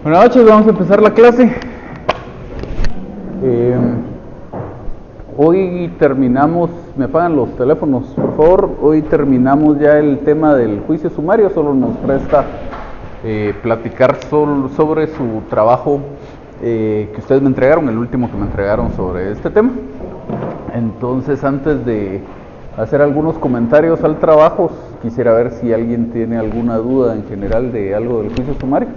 Buenas noches, vamos a empezar la clase. Hoy terminamos, me apagan los teléfonos por favor, hoy terminamos ya el tema del juicio sumario, solo nos resta platicar sobre su trabajo que ustedes me entregaron, el último que me entregaron sobre este tema. Entonces, antes de hacer algunos comentarios al trabajo, quisiera ver si alguien tiene alguna duda en general de algo del juicio sumario.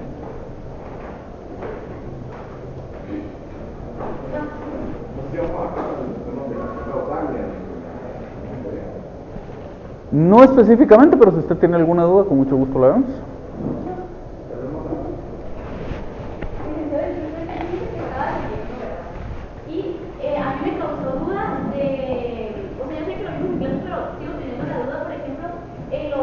No específicamente, pero si usted tiene alguna duda, con mucho gusto la vemos. A mí me causó dudas de, o sea, yo sé que lo mismo en inglés, pero sigo teniendo la duda, por ejemplo, en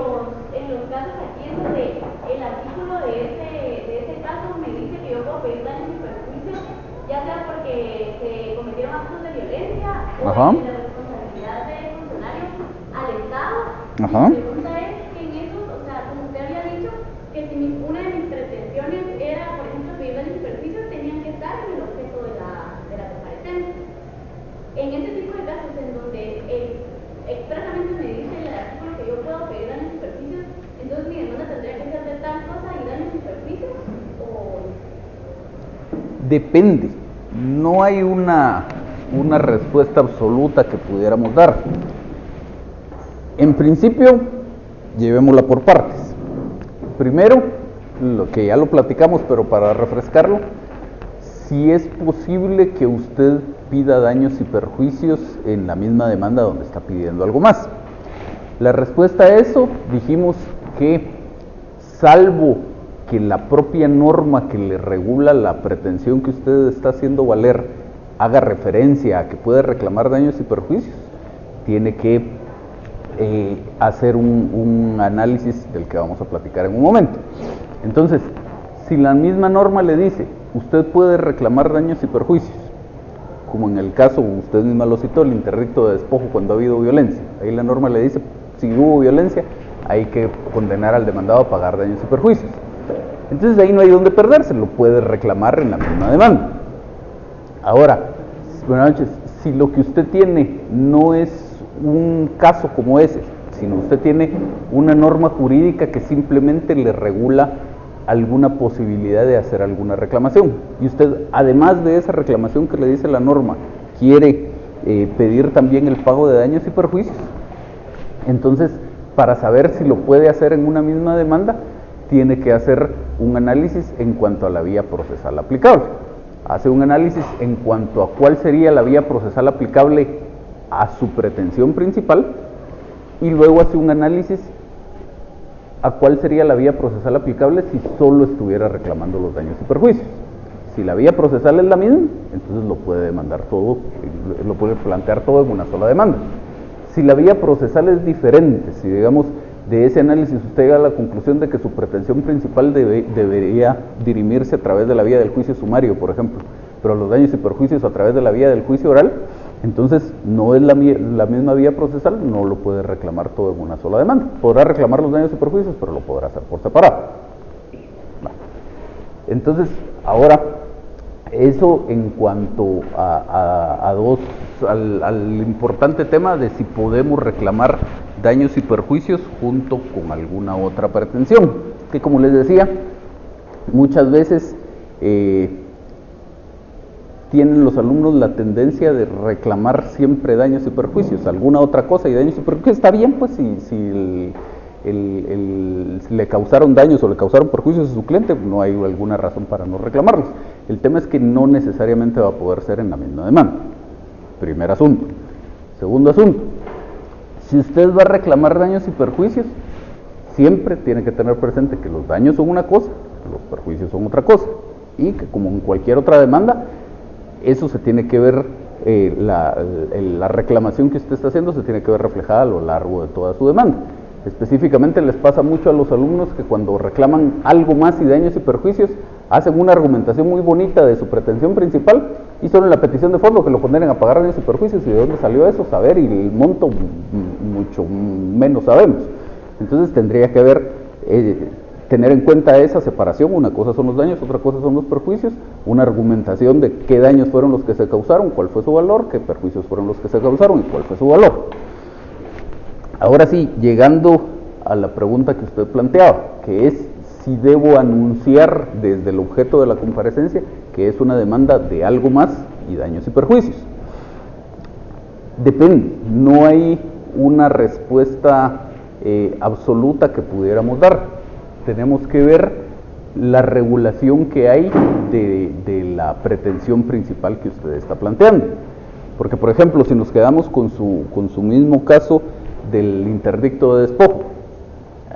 los casos aquí en donde el artículo de ese caso me dice que yo puedo pedir daños y perjuicios, ya sea porque se cometieron actos de violencia o de la responsabilidad del funcionario al Estado. Ajá. Mi pregunta es que en esos, o sea, como usted había dicho, que si una de mis pretensiones era, por ejemplo, pedir daños y perjuicios, tenían que estar en el objeto de la comparecencia. En este tipo de casos en donde expresamente me dice el artículo que yo puedo pedir daños y perjuicios, entonces mi demanda tendría que ser de tal cosa y daños y perjuicios, o... Depende, no hay una respuesta absoluta que pudiéramos dar. En principio, llevémosla por partes. Primero, lo que ya lo platicamos, pero para refrescarlo, si es posible que usted pida daños y perjuicios en la misma demanda donde está pidiendo algo más. La respuesta a eso, dijimos que salvo que la propia norma que le regula la pretensión que usted está haciendo valer haga referencia a que puede reclamar daños y perjuicios, tiene que hacer un análisis del que vamos a platicar en un momento. Entonces, si la misma norma le dice, usted puede reclamar daños y perjuicios, como en el caso, usted misma lo citó, el interdicto de despojo cuando ha habido violencia, ahí la norma le dice, si hubo violencia, hay que condenar al demandado a pagar daños y perjuicios. Entonces ahí no hay donde perderse, lo puede reclamar en la misma demanda. Ahora, buenas noches, si lo que usted tiene no es un caso como ese, sino usted tiene una norma jurídica que simplemente le regula alguna posibilidad de hacer alguna reclamación, y usted, además de esa reclamación que le dice la norma, quiere pedir también el pago de daños y perjuicios, entonces, para saber si lo puede hacer en una misma demanda, tiene que hacer un análisis en cuanto a la vía procesal aplicable. Hace un análisis en cuanto a cuál sería la vía procesal aplicable a su pretensión principal, y luego hace un análisis a cuál sería la vía procesal aplicable si solo estuviera reclamando los daños y perjuicios. Si la vía procesal es la misma, entonces lo puede demandar todo, lo puede plantear todo en una sola demanda. Si la vía procesal es diferente, si digamos de ese análisis usted llega a la conclusión de que su pretensión principal debería dirimirse a través de la vía del juicio sumario, por ejemplo, pero los daños y perjuicios a través de la vía del juicio oral, entonces no es la misma vía procesal, no lo puede reclamar todo en una sola demanda. Podrá reclamar los daños y perjuicios, pero lo podrá hacer por separado. Entonces, ahora, eso en cuanto al importante tema de si podemos reclamar daños y perjuicios junto con alguna otra pretensión, que como les decía, muchas veces tienen los alumnos la tendencia de reclamar siempre daños y perjuicios, alguna otra cosa, y daños y perjuicios está bien, pues si le causaron daños o le causaron perjuicios a su cliente, no hay alguna razón para no reclamarlos. El tema es que no necesariamente va a poder ser en la misma demanda. Primer asunto. Segundo asunto, si usted va a reclamar daños y perjuicios, siempre tiene que tener presente que los daños son una cosa, los perjuicios son otra cosa, y que como en cualquier otra demanda, eso se tiene que ver, la reclamación que usted está haciendo se tiene que ver reflejada a lo largo de toda su demanda. Específicamente les pasa mucho a los alumnos que cuando reclaman algo más y daños y perjuicios, hacen una argumentación muy bonita de su pretensión principal y solo en la petición de fondo que lo condenen a pagar daños y perjuicios, y de dónde salió eso, saber, y el monto mucho menos sabemos. Entonces tendría que haber tener en cuenta esa separación. Una cosa son los daños, otra cosa son los perjuicios, una argumentación de qué daños fueron los que se causaron, cuál fue su valor, qué perjuicios fueron los que se causaron y cuál fue su valor. Ahora sí, llegando a la pregunta que usted planteaba, que es si debo anunciar desde el objeto de la comparecencia que es una demanda de algo más y daños y perjuicios. Depende, no hay una respuesta absoluta que pudiéramos dar. Tenemos que ver la regulación que hay de la pretensión principal que usted está planteando. Porque, por ejemplo, si nos quedamos con su mismo caso del interdicto de despojo,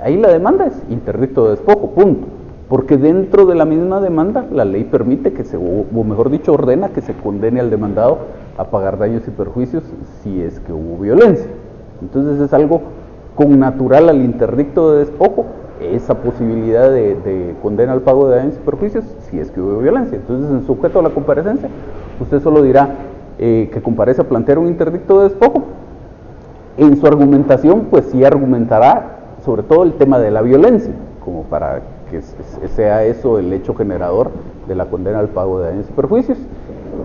ahí la demanda es interdicto de despojo, punto. Porque dentro de la misma demanda la ley permite que o mejor dicho, ordena que se condene al demandado a pagar daños y perjuicios si es que hubo violencia. Entonces es algo connatural al interdicto de despojo, esa posibilidad de condena al pago de daños y perjuicios si es que hubo violencia. Entonces, en sujeto a la comparecencia, usted solo dirá que comparece a plantear un interdicto de despojo. En su argumentación, pues sí argumentará sobre todo el tema de la violencia, como para que sea eso el hecho generador de la condena al pago de daños y perjuicios.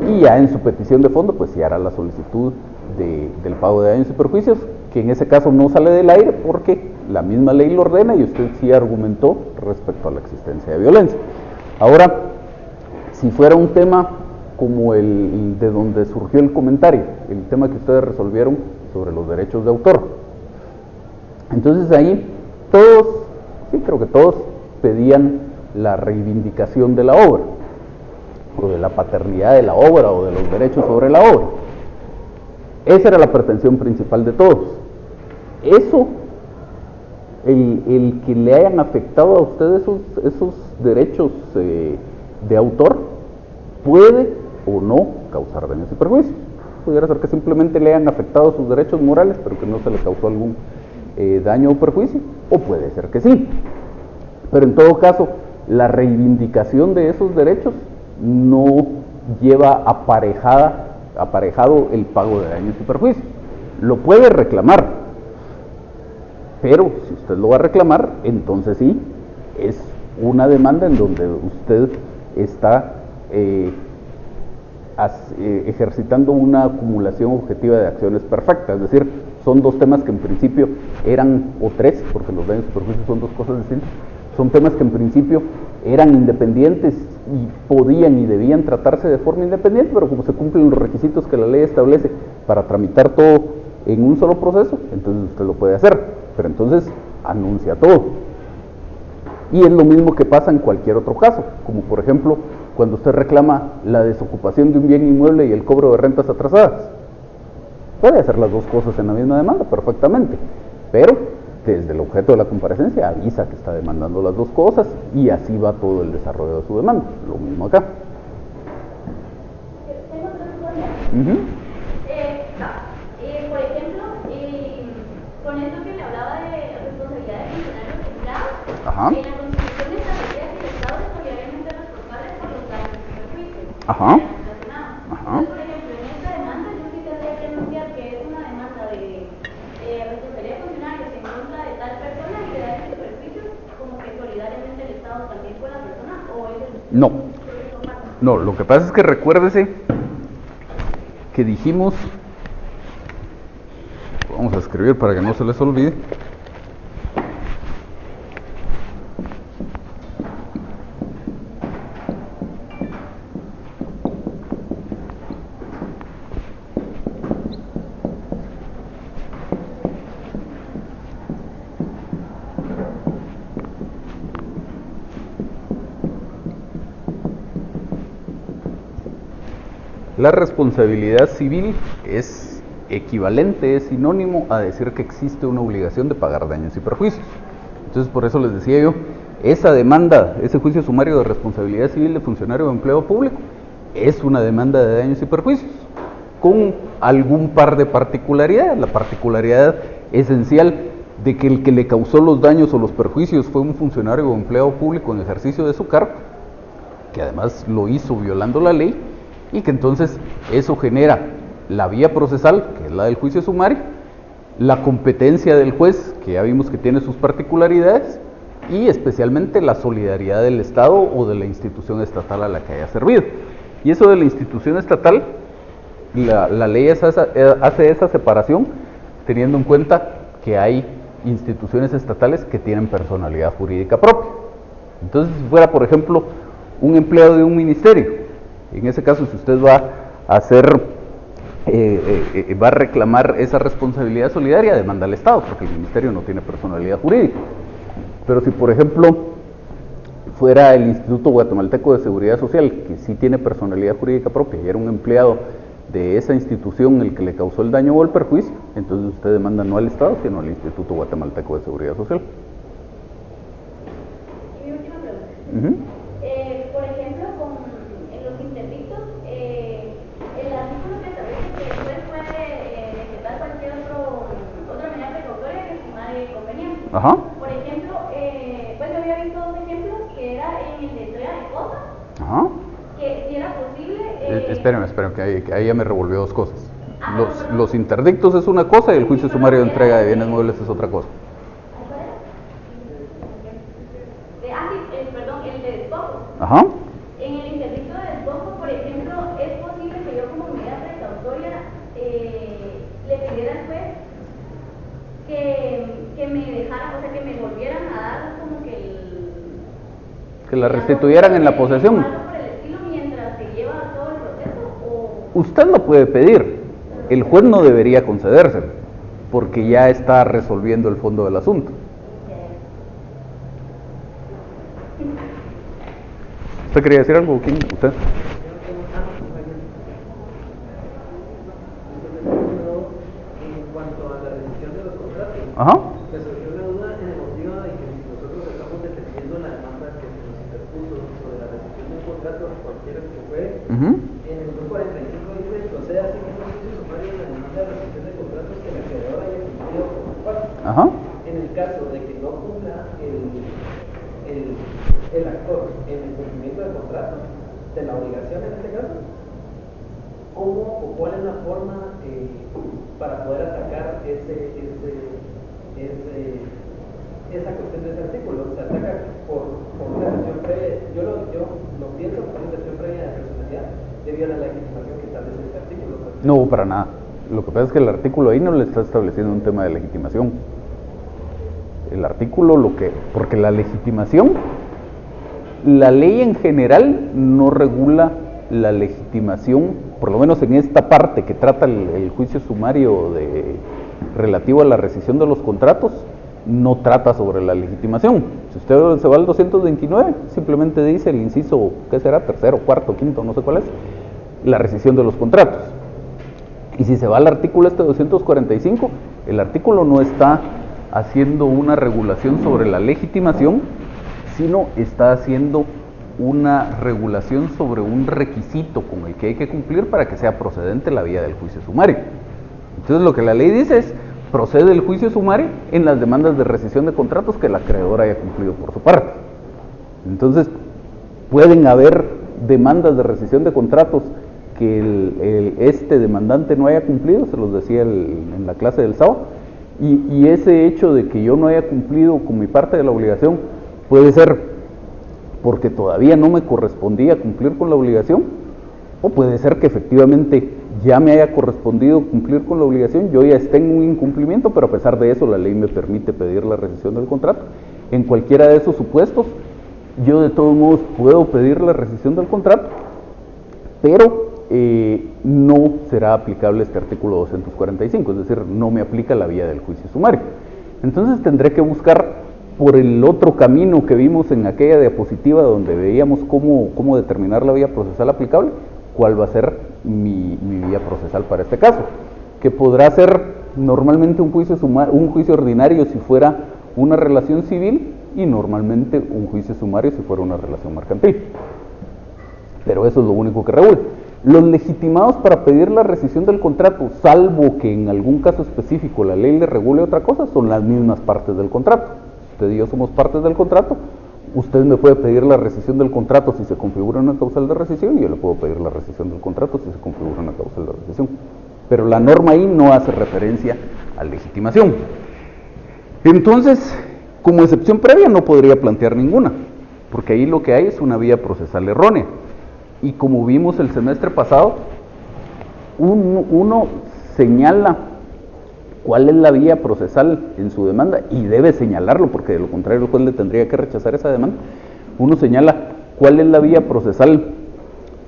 Y ya en su petición de fondo, pues sí hará la solicitud del pago de daños y perjuicios, que en ese caso no sale del aire porque la misma ley lo ordena y usted sí argumentó respecto a la existencia de violencia. Ahora, si fuera un tema como el de donde surgió el comentario, el tema que ustedes resolvieron sobre los derechos de autor, entonces ahí todos, sí creo que todos, pedían la reivindicación de la obra, o de la paternidad de la obra, o de los derechos sobre la obra. Esa era la pretensión principal de todos. Eso, el que le hayan afectado a usted esos derechos de autor, puede o no causar daños y perjuicios. Pudiera ser que simplemente le hayan afectado sus derechos morales, pero que no se le causó algún daño o perjuicio, o puede ser que sí. Pero en todo caso, la reivindicación de esos derechos no lleva aparejado el pago de daños y perjuicios. Lo puede reclamar, pero si usted lo va a reclamar, entonces sí, es una demanda en donde usted está ejercitando una acumulación objetiva de acciones perfectas. Es decir, son dos temas que en principio eran, o tres, porque los daños y perjuicios son dos cosas distintas, son temas que en principio eran independientes y podían y debían tratarse de forma independiente, pero como se cumplen los requisitos que la ley establece para tramitar todo en un solo proceso, entonces usted lo puede hacer, pero entonces anuncia todo. Y es lo mismo que pasa en cualquier otro caso, como por ejemplo cuando usted reclama la desocupación de un bien inmueble y el cobro de rentas atrasadas. Puede hacer las dos cosas en la misma demanda perfectamente, pero desde el objeto de la comparecencia avisa que está demandando las dos cosas y así va todo el desarrollo de su demanda. Lo mismo acá. Tengo otra cosa. Por ejemplo, con esto que le hablaba de responsabilidad de funcionarios empleados, Ajá. en la Constitución establecía que el Estado es solidariamente responsable por los daños y perjuicios. Ajá. Ajá. Entonces, por ejemplo, en esta demanda yo sí tendría que anunciar que es una demanda de responsabilidad de funcionarios en contra de tal persona y de daños y perjuicios, como que solidariamente el Estado también con la persona, o es el... No, lo que pasa es que recuérdese que dijimos, vamos a escribir para que no se les olvide, la responsabilidad civil es equivalente, es sinónimo a decir que existe una obligación de pagar daños y perjuicios. Entonces, por eso les decía yo, esa demanda, ese juicio sumario de responsabilidad civil de funcionario de empleo público, es una demanda de daños y perjuicios, con algún par de particularidades. La particularidad esencial de que el que le causó los daños o los perjuicios fue un funcionario o empleado público en ejercicio de su cargo, que además lo hizo violando la ley, y que entonces eso genera la vía procesal, que es la del juicio sumario, la competencia del juez, que ya vimos que tiene sus particularidades, y especialmente la solidaridad del Estado o de la institución estatal a la que haya servido. Y eso de la institución estatal, la ley hace esa separación teniendo en cuenta que hay instituciones estatales que tienen personalidad jurídica propia. Entonces, si fuera, por ejemplo, un empleado de un ministerio, en ese caso, si usted va a va a reclamar esa responsabilidad solidaria, demanda al Estado, porque el ministerio no tiene personalidad jurídica. Pero si, por ejemplo, fuera el Instituto Guatemalteco de Seguridad Social, que sí tiene personalidad jurídica propia y era un empleado de esa institución el que le causó el daño o el perjuicio, entonces usted demanda no al Estado, sino al Instituto Guatemalteco de Seguridad Social. Y mi última pregunta. Por ejemplo, en los interdictos, el artículo que establece que el juez puede decretar cualquier otra medida precautoria que estimare conveniente. Ajá. Por ejemplo, pues yo había visto dos ejemplos que era en el de entrega de cosas. Ajá. Que si era posible... Espérenme, que ahí ya me revolvió dos cosas. Los interdictos es una cosa y el juicio sumario de entrega de bienes muebles es otra cosa. Perdón, el de despojo. Ajá. En el interdicto de despojo, por ejemplo, es posible que yo como medida precautoria le pidiera al juez que me dejaran, o sea, que me volvieran a dar como que la restituyeran en la posesión. Por el estilo mientras se lleva todo el proceso, o... Usted lo puede pedir, el juez no debería concedérselo, porque ya está resolviendo el fondo del asunto. ¿Usted quería decir algo? ¿Quién? ¿Usted? En cuanto a la decisión de los contratos, Ajá. me surgió una duda en el motivo de que si nosotros estamos defendiendo la demanda que se nos interpuso sobre la decisión de un contrato, cualquiera que fue, en el 245 dice, procede así mismo el juicio sumario en la demanda de rescisión de contratos que el acreedor haya cumplido por su parte. Ajá. En el caso de que no cumpla el actor en el cumplimiento del contrato, de la obligación en este caso, ¿cómo o cuál es la forma para poder atacar esa cuestión de ese artículo? ¿Se ataca por una acción previa? Yo lo pienso como una acción previa de personalidad debido a la legitimación que establece este artículo. No, para nada. Lo que pasa es que el artículo ahí no le está estableciendo un tema de legitimación. El artículo porque la legitimación, la ley en general no regula la legitimación, por lo menos en esta parte que trata el juicio sumario relativo a la rescisión de los contratos, no trata sobre la legitimación. Si usted se va al 229, simplemente dice el inciso, ¿qué será? Tercero, cuarto, quinto, no sé cuál es, la rescisión de los contratos. Y si se va al artículo 245, el artículo no está haciendo una regulación sobre la legitimación, sino está haciendo una regulación sobre un requisito con el que hay que cumplir para que sea procedente la vía del juicio sumario. Entonces lo que la ley dice es, procede el juicio sumario en las demandas de rescisión de contratos que el acreedor haya cumplido por su parte. Entonces, pueden haber demandas de rescisión de contratos que este demandante no haya cumplido, se los decía en la clase del sábado, y ese hecho de que yo no haya cumplido con mi parte de la obligación puede ser porque todavía no me correspondía cumplir con la obligación, o puede ser que efectivamente ya me haya correspondido cumplir con la obligación, yo ya esté en un incumplimiento, pero a pesar de eso la ley me permite pedir la rescisión del contrato. En cualquiera de esos supuestos, yo de todos modos puedo pedir la rescisión del contrato, pero no será aplicable este artículo 245, es decir, no me aplica la vía del juicio sumario. Entonces tendré que buscar por el otro camino que vimos en aquella diapositiva donde veíamos cómo determinar la vía procesal aplicable, cuál va a ser mi vía procesal para este caso, que podrá ser normalmente un juicio ordinario si fuera una relación civil y normalmente un juicio sumario si fuera una relación mercantil. Pero eso es lo único que regula. Los legitimados para pedir la rescisión del contrato, salvo que en algún caso específico la ley le regule otra cosa, son las mismas partes del contrato. Usted y yo somos partes del contrato, usted me puede pedir la rescisión del contrato si se configura una causal de rescisión y yo le puedo pedir la rescisión del contrato si se configura una causal de rescisión. Pero la norma ahí no hace referencia a legitimación. Entonces, Como excepción previa no podría plantear ninguna, porque ahí lo que hay es una vía procesal errónea. Y como vimos el semestre pasado, uno señala cuál es la vía procesal en su demanda y debe señalarlo, porque de lo contrario el juez le tendría que rechazar esa demanda. Uno señala cuál es la vía procesal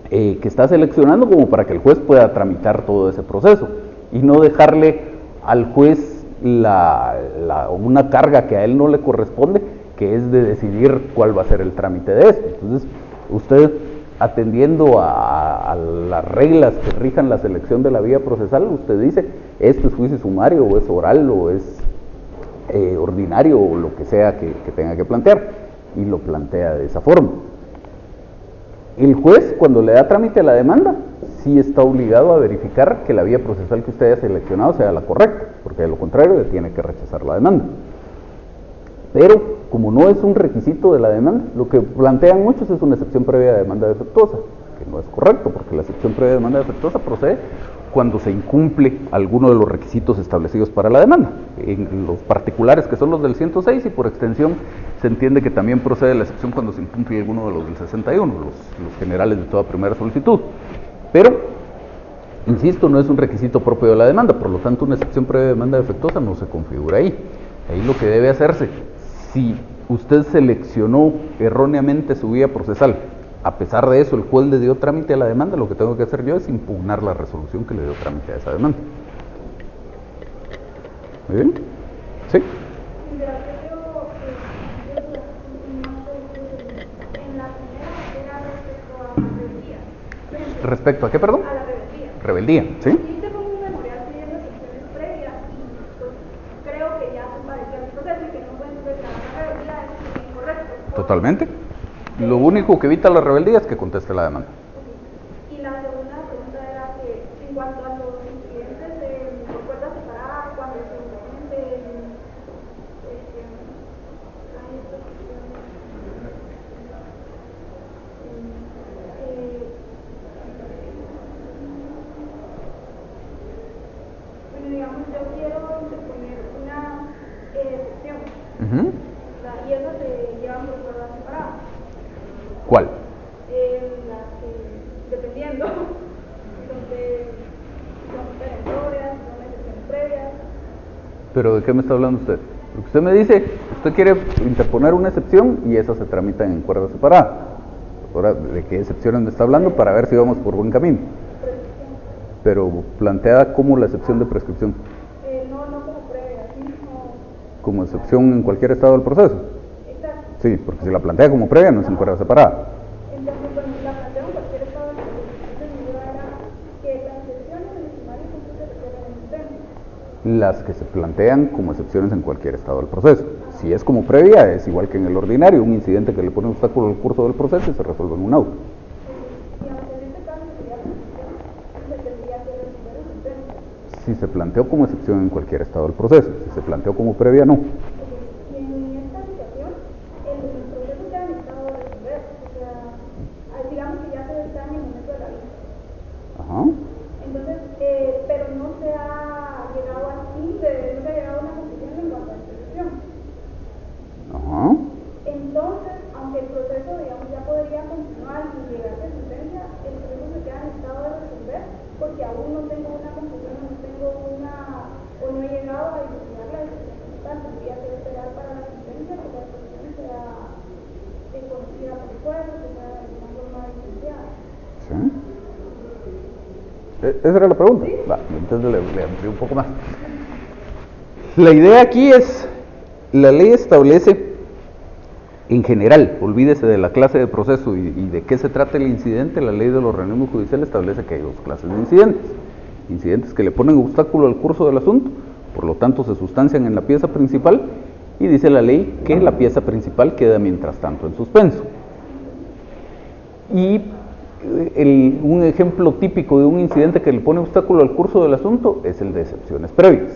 que está seleccionando como para que el juez pueda tramitar todo ese proceso y no dejarle al juez una carga que a él no le corresponde, que es de decidir cuál va a ser el trámite de esto. Entonces, usted, atendiendo a las reglas que rijan la selección de la vía procesal, usted dice, esto es juicio sumario, o es oral, o es ordinario, o lo que sea que tenga que plantear, y lo plantea de esa forma. El juez, cuando le da trámite a la demanda, sí está obligado a verificar que la vía procesal que usted haya seleccionado sea la correcta, porque de lo contrario le tiene que rechazar la demanda. Pero, como no es un requisito de la demanda, lo que plantean muchos es una excepción previa de demanda defectuosa, que no es correcto, porque la excepción previa de demanda defectuosa procede cuando se incumple alguno de los requisitos establecidos para la demanda. En los particulares, que son los del 106, y por extensión se entiende que también procede la excepción cuando se incumple alguno de los del 61, los generales de toda primera solicitud. Pero, insisto, no es un requisito propio de la demanda, por lo tanto una excepción previa de demanda defectuosa no se configura ahí. Ahí lo que debe hacerse, si usted seleccionó erróneamente su vía procesal, a pesar de eso el juez le dio trámite a la demanda, lo que tengo que hacer yo es impugnar la resolución que le dio trámite a esa demanda. ¿Muy bien? ¿Sí? ¿Respecto a qué, perdón? A la rebeldía. Rebeldía, ¿sí? Sí, tengo un memorial pidiendo excepciones previas y pues, creo que ya se parecía al proceso y que no pueden declarar la rebeldía es incorrecto. Totalmente. Lo único que evita la rebeldía es que conteste la demanda. Y la segunda pregunta era que en cuanto a los incidentes por puerta separada, cuando se implementen bueno, digamos, yo quiero interponer una excepción, y eso se lleva por puerta separada. ¿Cuál? Las que, dependiendo, son perentorias, son excepciones previas. ¿Pero de qué me está hablando usted? Porque usted me dice, usted quiere interponer una excepción y esas se tramitan en cuerda separada. Ahora, ¿de qué excepciones me está hablando para ver si vamos por buen camino? Pero planteada como la excepción de prescripción. No como previa, sino Como excepción en cualquier estado del proceso. exacto. Sí, porque si la plantea como previa no es en cuerda separada. Entonces, bueno, la planteo en cualquier estado del proceso. Entonces, mi duda era que las excepciones del sumario siempre se refieren a sentencia. Las que se plantean como excepciones en cualquier estado del proceso. Si es como previa, es igual que en el ordinario, un incidente que le pone obstáculo al curso del proceso y se resuelve en un auto. Digamos, en este caso sería la excepción, se tendría que resolver en sentencia. Si se planteó como excepción en cualquier estado del proceso, si se planteó como previa, no. Y en esta situación, el proceso queda en estado de resolver, o sea, digamos que ya se está en el momento de la vida. Ajá. Entonces, pero no se ha llegado al fin, no se ha llegado a una conclusión en cuanto a la excepción. Ajá. Entonces, aunque el proceso, digamos, ya podría continuar y llegar a sentencia, el proceso se queda en estado de resolver porque aún no tengo una conclusión, o no he llegado a diseñar la decisión como tal, tendría que esperar para la sentencia que la decisión sea conocida por el juez, que sea de alguna forma licenciada. ¿Sí? ¿Esa era la pregunta? ¿Sí? Va, entonces le amplío un poco más. La idea aquí es, la ley establece, en general, olvídese de la clase de proceso y de qué se trata el incidente, la ley de los organismos judiciales establece que hay dos clases de incidentes. Incidentes que le ponen obstáculo al curso del asunto, por lo tanto se sustancian en la pieza principal, y dice la ley que la pieza principal queda mientras tanto en suspenso. Y un ejemplo típico de un incidente que le pone obstáculo al curso del asunto es el de excepciones previas.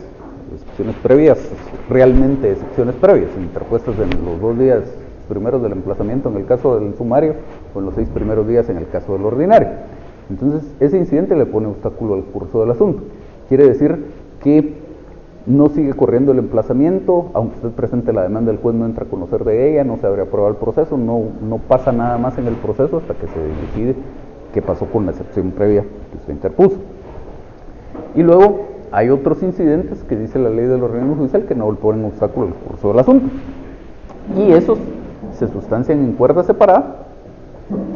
Excepciones previas, realmente excepciones previas, interpuestas en los 2 días primeros del emplazamiento en el caso del sumario o en los 6 primeros días en el caso del ordinario. Entonces, ese incidente le pone obstáculo al curso del asunto. Quiere decir que no sigue corriendo el emplazamiento, aunque usted presente la demanda, el juez no entra a conocer de ella, no se abre a probar el proceso, no pasa nada más en el proceso hasta que se decide qué pasó con la excepción previa que usted interpuso. Y luego hay otros incidentes que dice la ley del organismo judicial que no ponen obstáculo al curso del asunto. Y esos se sustancian en cuerda separada,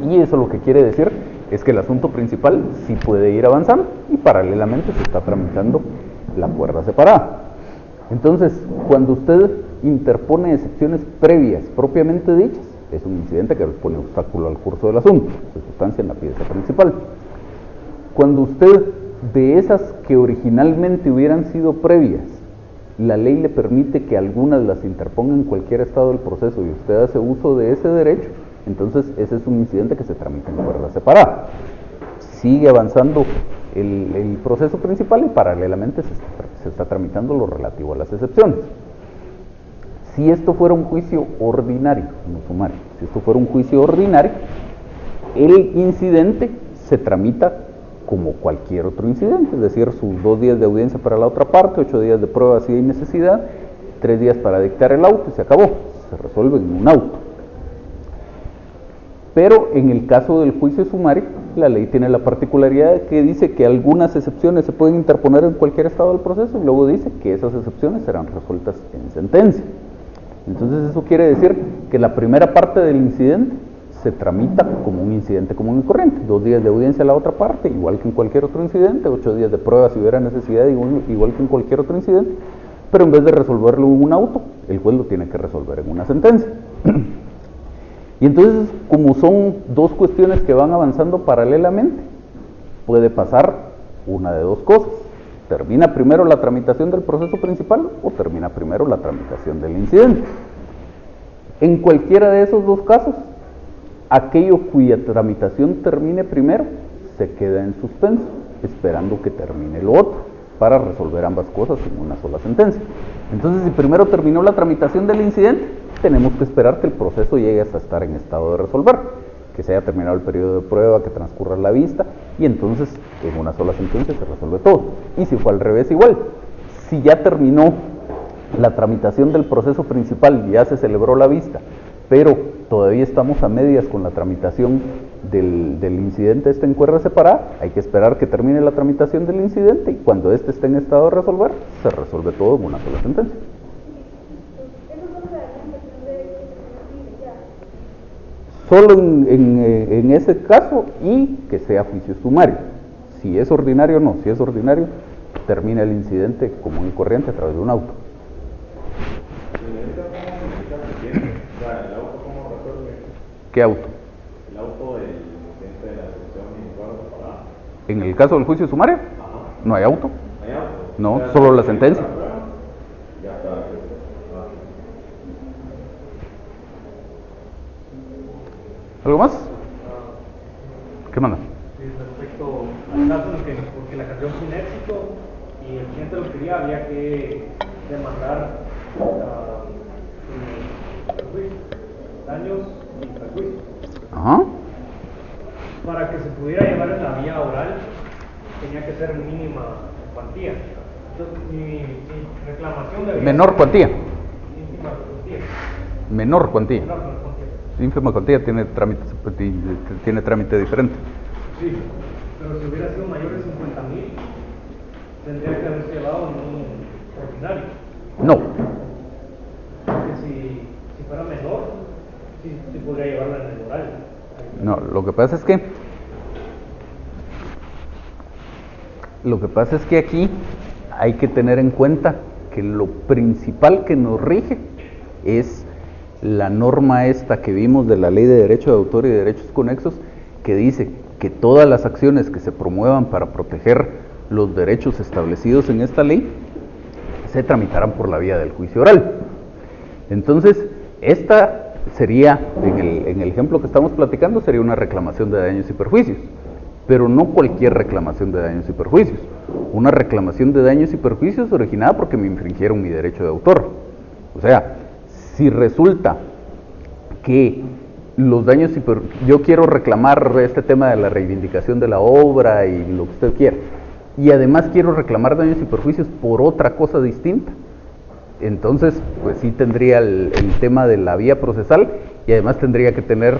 y eso lo que quiere decir es que el asunto principal sí puede ir avanzando y paralelamente se está tramitando la cuerda separada. Entonces, cuando usted interpone excepciones previas propiamente dichas, es un incidente que pone obstáculo al curso del asunto, se sustancia en la pieza principal. Cuando usted, de esas que originalmente hubieran sido previas, la ley le permite que algunas las interponga en cualquier estado del proceso y usted hace uso de ese derecho, entonces ese es un incidente que se tramita en cuerda separada. Sigue avanzando el proceso principal y paralelamente se está tramitando lo relativo a las excepciones. Si esto fuera un juicio ordinario, no sumario, si esto fuera un juicio ordinario, el incidente se tramita como cualquier otro incidente, es decir, sus 2 días de audiencia para la otra parte, 8 días de prueba si hay necesidad, 3 días para dictar el auto y se acabó, se resuelve en un auto. Pero en el caso del juicio sumario, la ley tiene la particularidad que dice que algunas excepciones se pueden interponer en cualquier estado del proceso y luego dice que esas excepciones serán resueltas en sentencia. Entonces eso quiere decir que la primera parte del incidente se tramita como un incidente común y corriente, 2 días de audiencia a la otra parte, igual que en cualquier otro incidente, 8 días de prueba si hubiera necesidad, igual que en cualquier otro incidente, pero en vez de resolverlo en un auto, el juez lo tiene que resolver en una sentencia. Y entonces, como son 2 cuestiones que van avanzando paralelamente, puede pasar una de 2 cosas. Termina primero la tramitación del proceso principal o termina primero la tramitación del incidente. En cualquiera de esos 2 casos, aquello cuya tramitación termine primero se queda en suspenso, esperando que termine lo otro, para resolver ambas cosas en una sola sentencia. Entonces, si primero terminó la tramitación del incidente, tenemos que esperar que el proceso llegue hasta estar en estado de resolver, que se haya terminado el periodo de prueba, que transcurra la vista, y entonces en una sola sentencia se resuelve todo. Y si fue al revés, igual. Si ya terminó la tramitación del proceso principal, ya se celebró la vista, pero todavía estamos a medias con la tramitación del incidente en cuerda separada, hay que esperar que termine la tramitación del incidente y cuando este esté en estado de resolver, se resuelve todo en una sola sentencia. Solo en ese caso y que sea juicio sumario. Si es ordinario, no. Si es ordinario, termina el incidente común y corriente a través de un auto. ¿Qué auto? El auto del incidente de la excepción en cuerda separada. En el caso del juicio sumario, no hay auto. ¿No hay auto? No, solo la sentencia. Ya está. ¿Algo más? ¿Qué manda? Sí, respecto al caso en que porque la canción fue un éxito y el cliente lo quería, había que demandar daños y perjuicios. Ajá. Para que se pudiera llevar en la vía oral tenía que ser mínima cuantía. Entonces mi reclamación de Menor cuantía. ínfima cuantía. Menor cuantía. Menor cuantía. Ínfima cuantía tiene trámite diferente. Sí, pero si hubiera sido mayor de 50,000, tendría que haberse llevado en un ordinario. No. Porque si fuera menor, sí podría llevarla en el oral. No, lo que pasa es que aquí hay que tener en cuenta que lo principal que nos rige es la norma esta que vimos de la Ley de Derecho de Autor y de Derechos Conexos, que dice que todas las acciones que se promuevan para proteger los derechos establecidos en esta ley se tramitarán por la vía del juicio oral. Entonces, esta sería, en el ejemplo que estamos platicando, sería una reclamación de daños y perjuicios, pero no cualquier reclamación de daños y perjuicios. Una reclamación de daños y perjuicios originada porque me infringieron mi derecho de autor. O sea, si resulta que los daños yo quiero reclamar este tema de la reivindicación de la obra y lo que usted quiera, y además quiero reclamar daños y perjuicios por otra cosa distinta, entonces pues sí tendría el tema de la vía procesal y además tendría que tener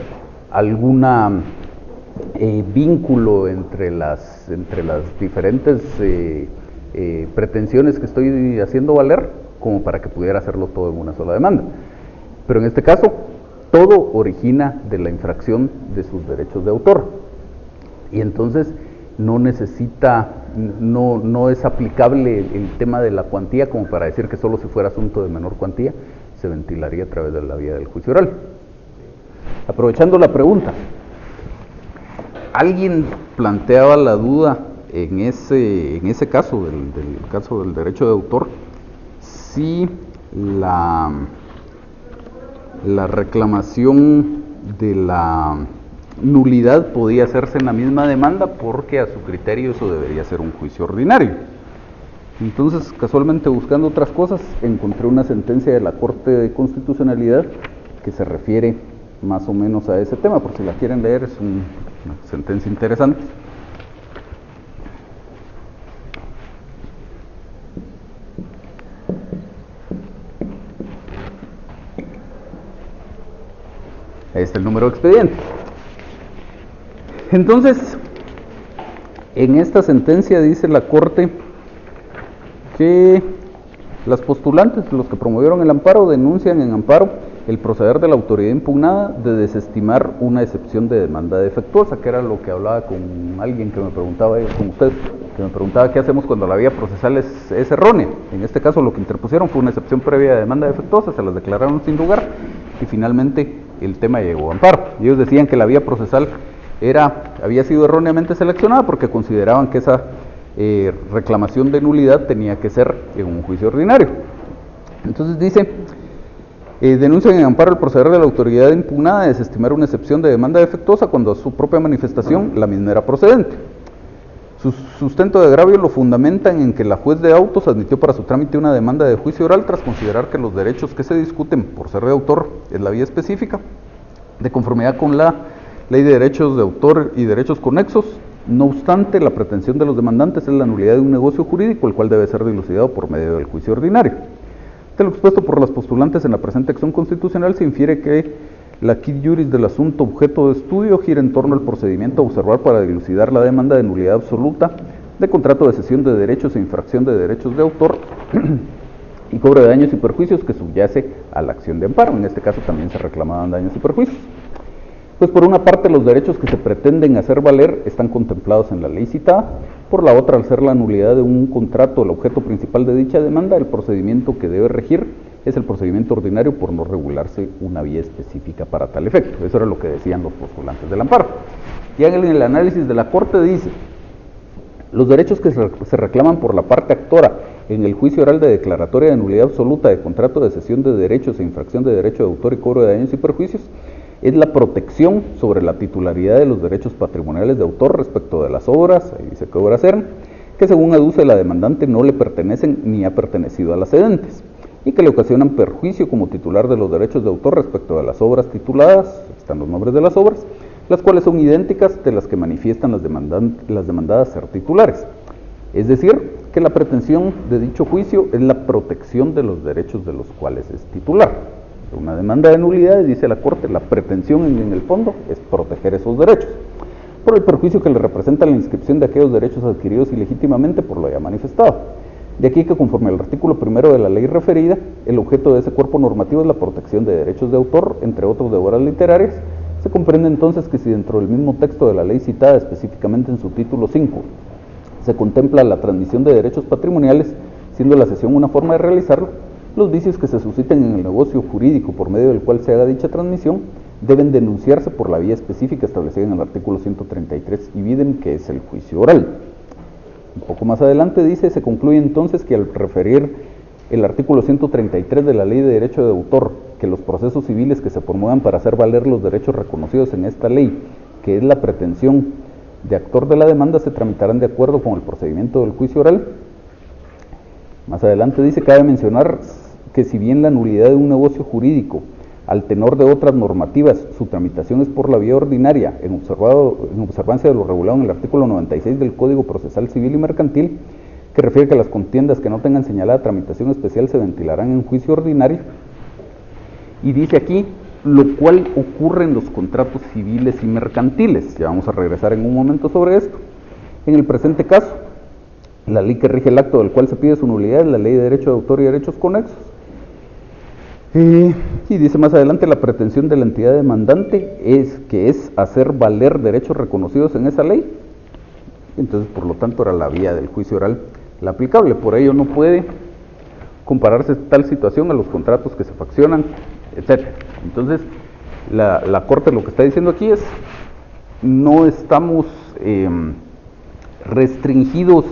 alguna vínculo entre las diferentes pretensiones que estoy haciendo valer como para que pudiera hacerlo todo en una sola demanda. Pero en este caso, todo origina de la infracción de sus derechos de autor. Y entonces no es aplicable el tema de la cuantía como para decir que solo si fuera asunto de menor cuantía se ventilaría a través de la vía del juicio oral. Aprovechando la pregunta, alguien planteaba la duda en ese caso, del caso del derecho de autor, si la reclamación de la nulidad podía hacerse en la misma demanda, porque a su criterio eso debería ser un juicio ordinario. Entonces, casualmente buscando otras cosas, encontré una sentencia de la Corte de Constitucionalidad que se refiere más o menos a ese tema, por si la quieren leer, es una sentencia interesante. Ahí está el número de expediente. Entonces, en esta sentencia dice la Corte que las postulantes, los que promovieron el amparo, denuncian en amparo el proceder de la autoridad impugnada de desestimar una excepción de demanda defectuosa, que era lo que hablaba con alguien que me preguntaba, con usted, que me preguntaba qué hacemos cuando la vía procesal es errónea. En este caso lo que interpusieron fue una excepción previa de demanda defectuosa, se las declararon sin lugar y finalmente el tema llegó a amparo. Ellos decían que la vía procesal había sido erróneamente seleccionada porque consideraban que esa reclamación de nulidad tenía que ser en un juicio ordinario. Entonces dice, denuncian en amparo el proceder de la autoridad impugnada de desestimar una excepción de demanda defectuosa cuando a su propia manifestación la misma era procedente. Su sustento de agravio lo fundamentan en que la juez de autos admitió para su trámite una demanda de juicio oral tras considerar que los derechos que se discuten por ser de autor es la vía específica, de conformidad con la Ley de Derechos de Autor y Derechos Conexos. No obstante, la pretensión de los demandantes es la nulidad de un negocio jurídico, el cual debe ser dilucidado por medio del juicio ordinario. De lo expuesto por las postulantes en la presente acción constitucional, se infiere que la quid juris del asunto objeto de estudio gira en torno al procedimiento a observar para dilucidar la demanda de nulidad absoluta de contrato de cesión de derechos e infracción de derechos de autor y cobro de daños y perjuicios que subyace a la acción de amparo. En este caso también se reclamaban daños y perjuicios. Pues por una parte los derechos que se pretenden hacer valer están contemplados en la ley citada, por la otra, al ser la nulidad de un contrato el objeto principal de dicha demanda, el procedimiento que debe regir es el procedimiento ordinario por no regularse una vía específica para tal efecto. Eso era lo que decían los postulantes del amparo. Ya en el análisis de la Corte dice, los derechos que se reclaman por la parte actora en el juicio oral de declaratoria de nulidad absoluta de contrato de cesión de derechos e infracción de derecho de autor y cobro de daños y perjuicios es la protección sobre la titularidad de los derechos patrimoniales de autor respecto de las obras, ahí dice que obras eran, que según aduce la demandante no le pertenecen ni ha pertenecido a las cedentes, y que le ocasionan perjuicio como titular de los derechos de autor respecto de las obras tituladas, están los nombres de las obras, las cuales son idénticas de las que manifiestan las demandadas ser titulares. Es decir, que la pretensión de dicho juicio es la protección de los derechos de los cuales es titular. Una demanda de nulidad, dice la Corte, la pretensión en el fondo es proteger esos derechos, por el perjuicio que le representa la inscripción de aquellos derechos adquiridos ilegítimamente por lo ya manifestado. De aquí que conforme al artículo 1 de la ley referida, el objeto de ese cuerpo normativo es la protección de derechos de autor, entre otros de obras literarias. Se comprende entonces que si dentro del mismo texto de la ley citada, específicamente en su título 5, se contempla la transmisión de derechos patrimoniales, siendo la cesión una forma de realizarlo, los vicios que se susciten en el negocio jurídico por medio del cual se haga dicha transmisión deben denunciarse por la vía específica establecida en el artículo 133 y videm, que es el juicio oral. Un poco más adelante dice, se concluye entonces que al referir el artículo 133 de la Ley de Derecho de Autor, que los procesos civiles que se promuevan para hacer valer los derechos reconocidos en esta ley, que es la pretensión de actor de la demanda, se tramitarán de acuerdo con el procedimiento del juicio oral. Más adelante dice, cabe mencionar que si bien la nulidad de un negocio jurídico al tenor de otras normativas, su tramitación es por la vía ordinaria, en observancia de lo regulado en el artículo 96 del Código Procesal Civil y Mercantil, que refiere que las contiendas que no tengan señalada tramitación especial se ventilarán en juicio ordinario. Y dice aquí, lo cual ocurre en los contratos civiles y mercantiles. Ya vamos a regresar en un momento sobre esto. En el presente caso, la ley que rige el acto del cual se pide su nulidad es la Ley de Derecho de Autor y Derechos Conexos. Y dice más adelante, la pretensión de la entidad demandante es hacer valer derechos reconocidos en esa ley. Entonces, por lo tanto, era la vía del juicio oral la aplicable. Por ello no puede compararse tal situación a los contratos que se faccionan, etc. Entonces, la Corte lo que está diciendo aquí es, no estamos restringidos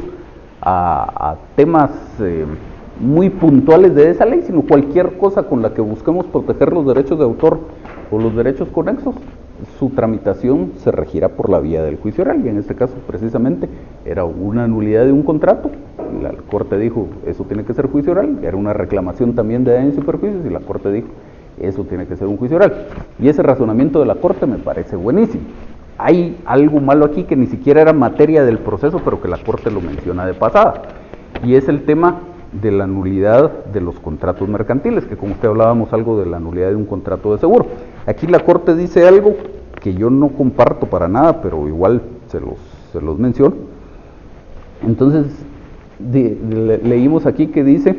a temas muy puntuales de esa ley, sino cualquier cosa con la que busquemos proteger los derechos de autor o los derechos conexos, su tramitación se regirá por la vía del juicio oral, y en este caso precisamente era una nulidad de un contrato. La Corte dijo, eso tiene que ser juicio oral. Era una reclamación también de daños y perjuicios, y la Corte dijo, eso tiene que ser un juicio oral. Y ese razonamiento de la Corte me parece buenísimo. Hay algo malo aquí que ni siquiera era materia del proceso, pero que la Corte lo menciona de pasada, y es el tema de la nulidad de los contratos mercantiles, que como usted hablábamos algo de la nulidad de un contrato de seguro. Aquí la Corte dice algo que yo no comparto para nada, pero igual se los menciono. Entonces, leímos aquí que dice,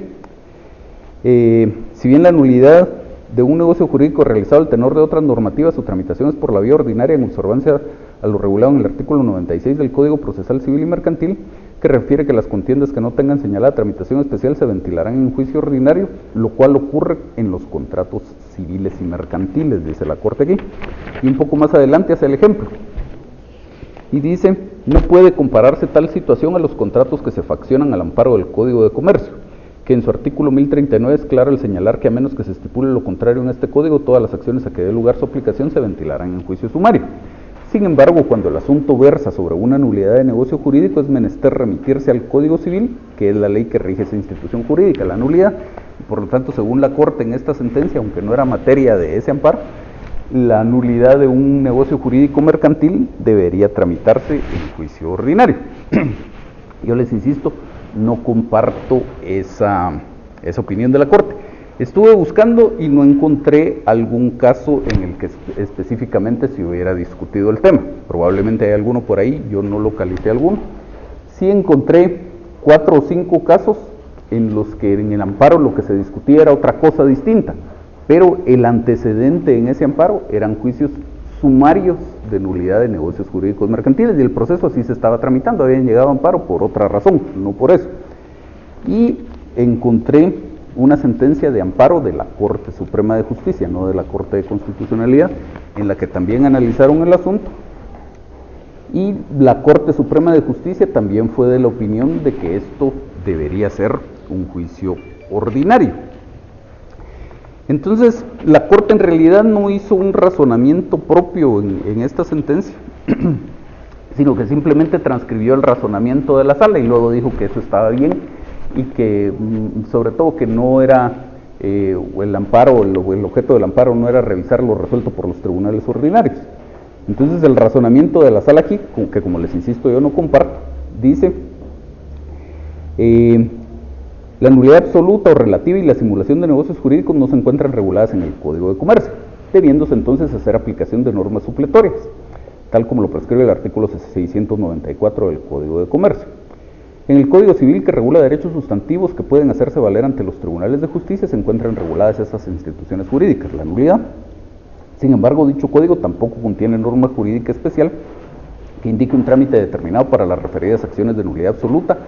si bien la nulidad de un negocio jurídico realizado al tenor de otras normativas, su tramitación es por la vía ordinaria en observancia a lo regulado en el artículo 96 del Código Procesal Civil y Mercantil, que refiere que las contiendas que no tengan señalada tramitación especial se ventilarán en juicio ordinario, lo cual ocurre en los contratos civiles y mercantiles, dice la Corte aquí. Y un poco más adelante hace el ejemplo. Y dice, no puede compararse tal situación a los contratos que se faccionan al amparo del Código de Comercio, que en su artículo 1039 es claro al señalar que a menos que se estipule lo contrario en este código, todas las acciones a que dé lugar su aplicación se ventilarán en juicio sumario. Sin embargo, cuando el asunto versa sobre una nulidad de negocio jurídico, es menester remitirse al Código Civil, que es la ley que rige esa institución jurídica, la nulidad. Y por lo tanto, según la Corte en esta sentencia, aunque no era materia de ese amparo, la nulidad de un negocio jurídico mercantil debería tramitarse en juicio ordinario. Yo les insisto, no comparto esa opinión de la Corte. Estuve buscando y no encontré algún caso en el que específicamente se hubiera discutido el tema. Probablemente hay alguno por ahí, yo no localicé alguno. Sí encontré 4 o 5 casos en los que en el amparo lo que se discutía era otra cosa distinta, pero el antecedente en ese amparo eran juicios sumarios de nulidad de negocios jurídicos mercantiles, y el proceso así se estaba tramitando, habían llegado a amparo por otra razón, no por eso. Y encontré una sentencia de amparo de la Corte Suprema de Justicia, no de la Corte de Constitucionalidad, en la que también analizaron el asunto, y la Corte Suprema de Justicia también fue de la opinión de que esto debería ser un juicio ordinario. Entonces, la Corte en realidad no hizo un razonamiento propio en esta sentencia, sino que simplemente transcribió el razonamiento de la sala y luego dijo que eso estaba bien, y que sobre todo que no era el amparo, el objeto del amparo no era revisar lo resuelto por los tribunales ordinarios. Entonces el razonamiento de la sala aquí, que como les insisto yo no comparto, dice la nulidad absoluta o relativa y la simulación de negocios jurídicos no se encuentran reguladas en el Código de Comercio, debiéndose entonces hacer aplicación de normas supletorias, tal como lo prescribe el artículo 694 del Código de Comercio. En el Código Civil, que regula derechos sustantivos que pueden hacerse valer ante los tribunales de justicia, se encuentran reguladas esas instituciones jurídicas, la nulidad. Sin embargo, dicho código tampoco contiene norma jurídica especial que indique un trámite determinado para las referidas acciones de nulidad absoluta,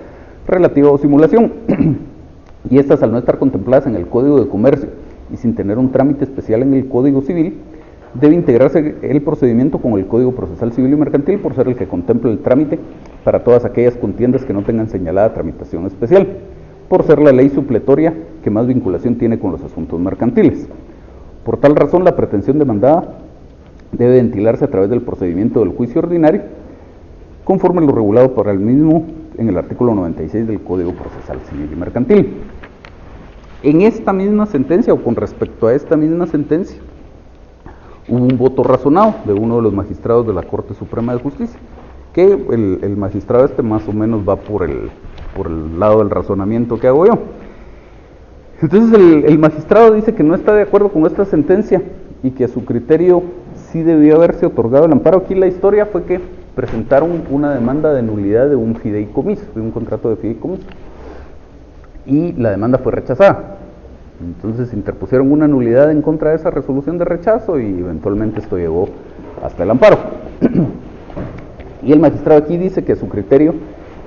relativa o simulación. Y estas, al no estar contempladas en el Código de Comercio y sin tener un trámite especial en el Código Civil, debe integrarse el procedimiento con el Código Procesal Civil y Mercantil por ser el que contempla el trámite para todas aquellas contiendas que no tengan señalada tramitación especial, por ser la ley supletoria que más vinculación tiene con los asuntos mercantiles. Por tal razón, la pretensión demandada debe ventilarse a través del procedimiento del juicio ordinario, conforme lo regulado por el mismo en el artículo 96 del Código Procesal Civil y Mercantil. En esta misma sentencia, o con respecto a esta misma sentencia, hubo un voto razonado de uno de los magistrados de la Corte Suprema de Justicia, que el magistrado más o menos va por el lado del razonamiento que hago yo. Entonces el magistrado dice que no está de acuerdo con esta sentencia y que a su criterio sí debió haberse otorgado el amparo. Aquí la historia fue que presentaron una demanda de nulidad de un fideicomiso, de un contrato de fideicomiso, y la demanda fue rechazada. Entonces interpusieron una nulidad en contra de esa resolución de rechazo y eventualmente esto llegó hasta el amparo. Y el magistrado aquí dice que a su criterio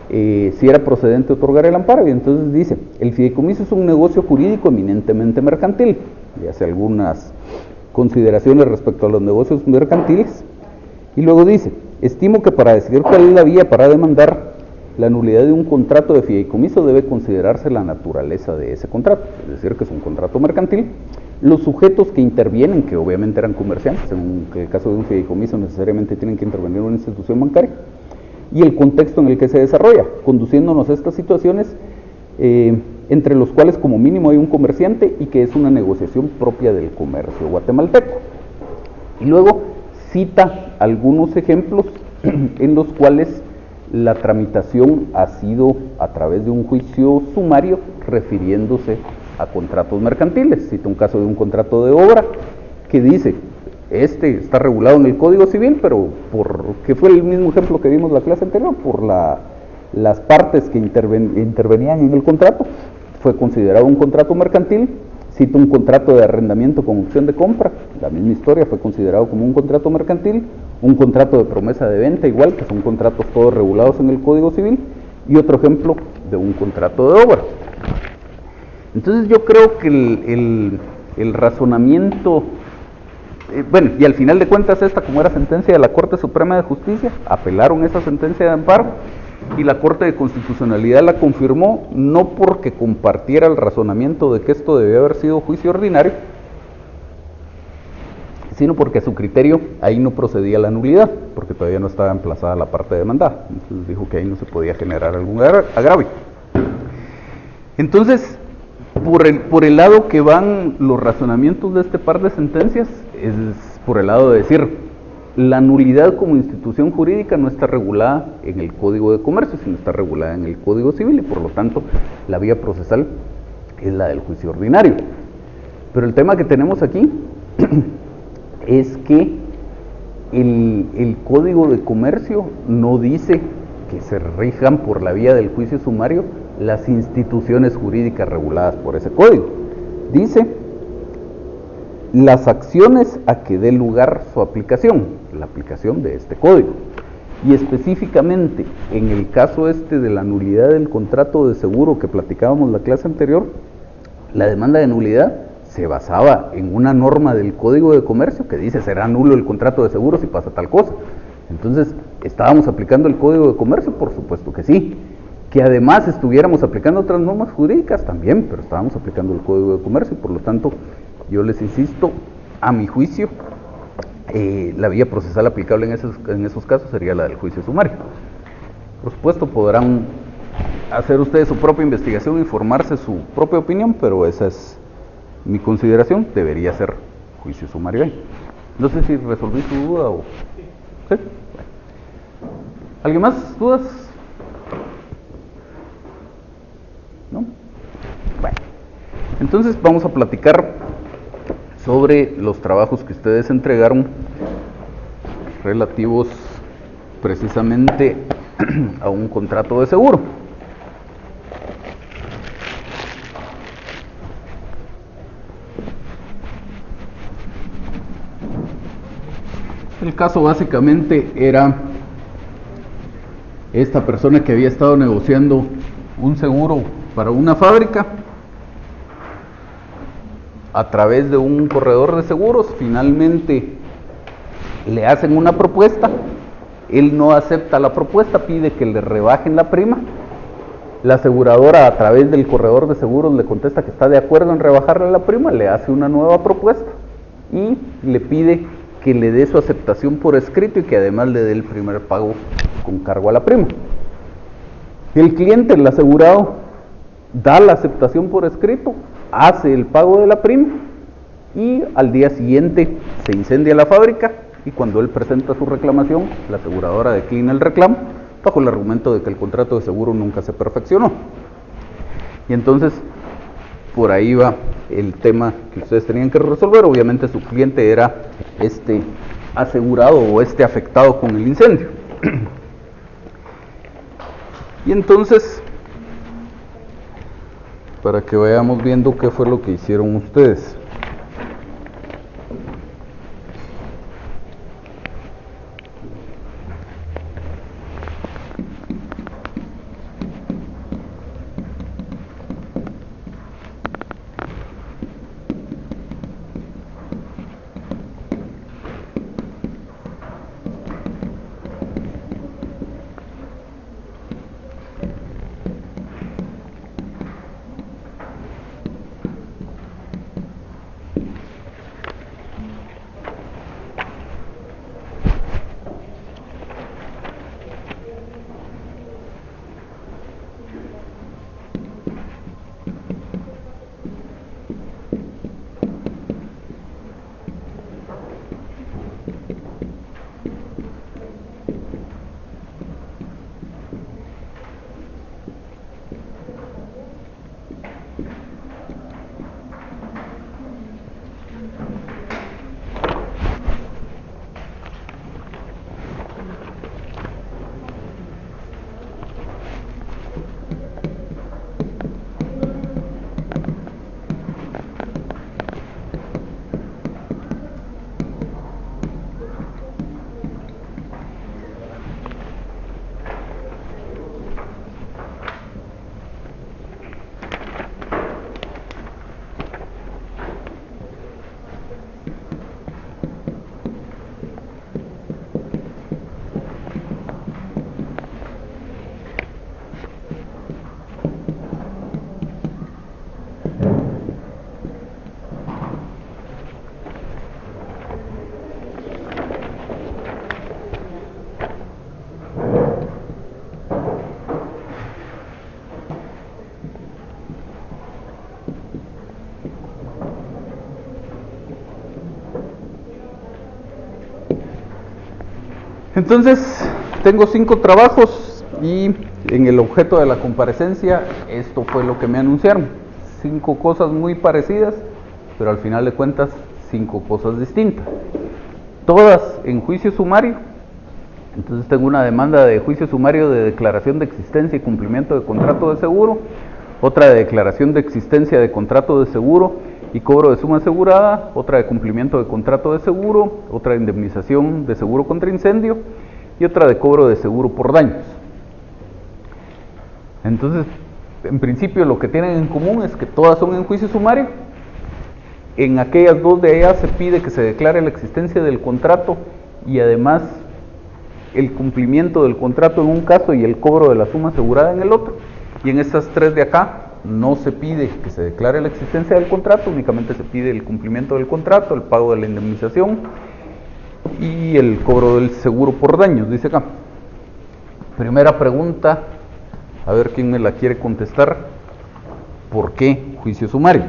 si era procedente otorgar el amparo, y entonces dice: el fideicomiso es un negocio jurídico eminentemente mercantil, y hace algunas consideraciones respecto a los negocios mercantiles, y luego dice: estimo que para decidir cuál es la vía para demandar la nulidad de un contrato de fideicomiso debe considerarse la naturaleza de ese contrato, es decir, que es un contrato mercantil, los sujetos que intervienen, que obviamente eran comerciantes, en el caso de un fideicomiso necesariamente tienen que intervenir una institución bancaria, y el contexto en el que se desarrolla, conduciéndonos a estas situaciones entre los cuales como mínimo hay un comerciante y que es una negociación propia del comercio guatemalteco. Y luego cita algunos ejemplos en los cuales la tramitación ha sido a través de un juicio sumario refiriéndose a contratos mercantiles. Cita un caso de un contrato de obra que dice: este está regulado en el Código Civil, pero que fue el mismo ejemplo que vimos la clase anterior, por las partes que intervenían en el contrato, fue considerado un contrato mercantil. Cita un contrato de arrendamiento con opción de compra, la misma historia, fue considerado como un contrato mercantil. Un contrato de promesa de venta, igual, que son contratos todos regulados en el Código Civil, y otro ejemplo de un contrato de obra. Entonces yo creo que el razonamiento, bueno, y al final de cuentas esta, como era sentencia de la Corte Suprema de Justicia, apelaron esa sentencia de amparo, y la Corte de Constitucionalidad la confirmó, no porque compartiera el razonamiento de que esto debía haber sido juicio ordinario, sino porque a su criterio ahí no procedía la nulidad, porque todavía no estaba emplazada la parte demandada. Entonces dijo que ahí no se podía generar algún agravio. Entonces, por el lado que van los razonamientos de este par de sentencias, es por el lado de decir: la nulidad como institución jurídica no está regulada en el Código de Comercio, sino está regulada en el Código Civil, y por lo tanto la vía procesal es la del juicio ordinario. Pero el tema que tenemos aquí es que el Código de Comercio no dice que se rijan por la vía del juicio sumario las instituciones jurídicas reguladas por ese código. Dice: las acciones a que dé lugar su aplicación, la aplicación de este código. Y específicamente en el caso de la nulidad del contrato de seguro que platicábamos la clase anterior, la demanda de nulidad se basaba en una norma del Código de Comercio que dice: será nulo el contrato de seguro si pasa tal cosa. Entonces, ¿estábamos aplicando el Código de Comercio? Por supuesto que sí. Que además estuviéramos aplicando otras normas jurídicas también, pero estábamos aplicando el Código de Comercio, y por lo tanto, yo les insisto, a mi juicio, la vía procesal aplicable en esos casos sería la del juicio sumario. Por supuesto, podrán hacer ustedes su propia investigación y formarse su propia opinión, pero esa es mi consideración, debería ser juicio sumario ahí. No sé si resolví su duda o... ¿Sí? ¿Alguien más? ¿Dudas? ¿No? Bueno, entonces vamos a platicar sobre los trabajos que ustedes entregaron relativos precisamente a un contrato de seguro. El caso básicamente era esta persona que había estado negociando un seguro para una fábrica a través de un corredor de seguros. Finalmente le hacen una propuesta, él no acepta la propuesta, pide que le rebajen la prima. La aseguradora, a través del corredor de seguros, le contesta que está de acuerdo en rebajarle la prima, le hace una nueva propuesta y le pide que le dé su aceptación por escrito y que además le dé el primer pago con cargo a la prima. El cliente, el asegurado, da la aceptación por escrito, hace el pago de la prima y al día siguiente se incendia la fábrica y cuando él presenta su reclamación, la aseguradora declina el reclamo bajo el argumento de que el contrato de seguro nunca se perfeccionó. Y entonces, por ahí va el tema que ustedes tenían que resolver. Obviamente su cliente era este asegurado o este afectado con el incendio. Y entonces, para que vayamos viendo qué fue lo que hicieron ustedes. Entonces, tengo 5 trabajos y en el objeto de la comparecencia, esto fue lo que me anunciaron. 5 cosas muy parecidas, pero al final de cuentas, 5 cosas distintas. Todas en juicio sumario. Entonces tengo una demanda de juicio sumario de declaración de existencia y cumplimiento de contrato de seguro, otra de declaración de existencia de contrato de seguro y cobro de suma asegurada, otra de cumplimiento de contrato de seguro, otra de indemnización de seguro contra incendio y otra de cobro de seguro por daños. Entonces, en principio lo que tienen en común es que todas son en juicio sumario. En aquellas 2 de ellas se pide que se declare la existencia del contrato y además el cumplimiento del contrato en un caso y el cobro de la suma asegurada en el otro. Y en estas 3 de acá no se pide que se declare la existencia del contrato, únicamente se pide el cumplimiento del contrato, el pago de la indemnización y el cobro del seguro por daños, dice acá. Primera pregunta, a ver quién me la quiere contestar. ¿Por qué juicio sumario?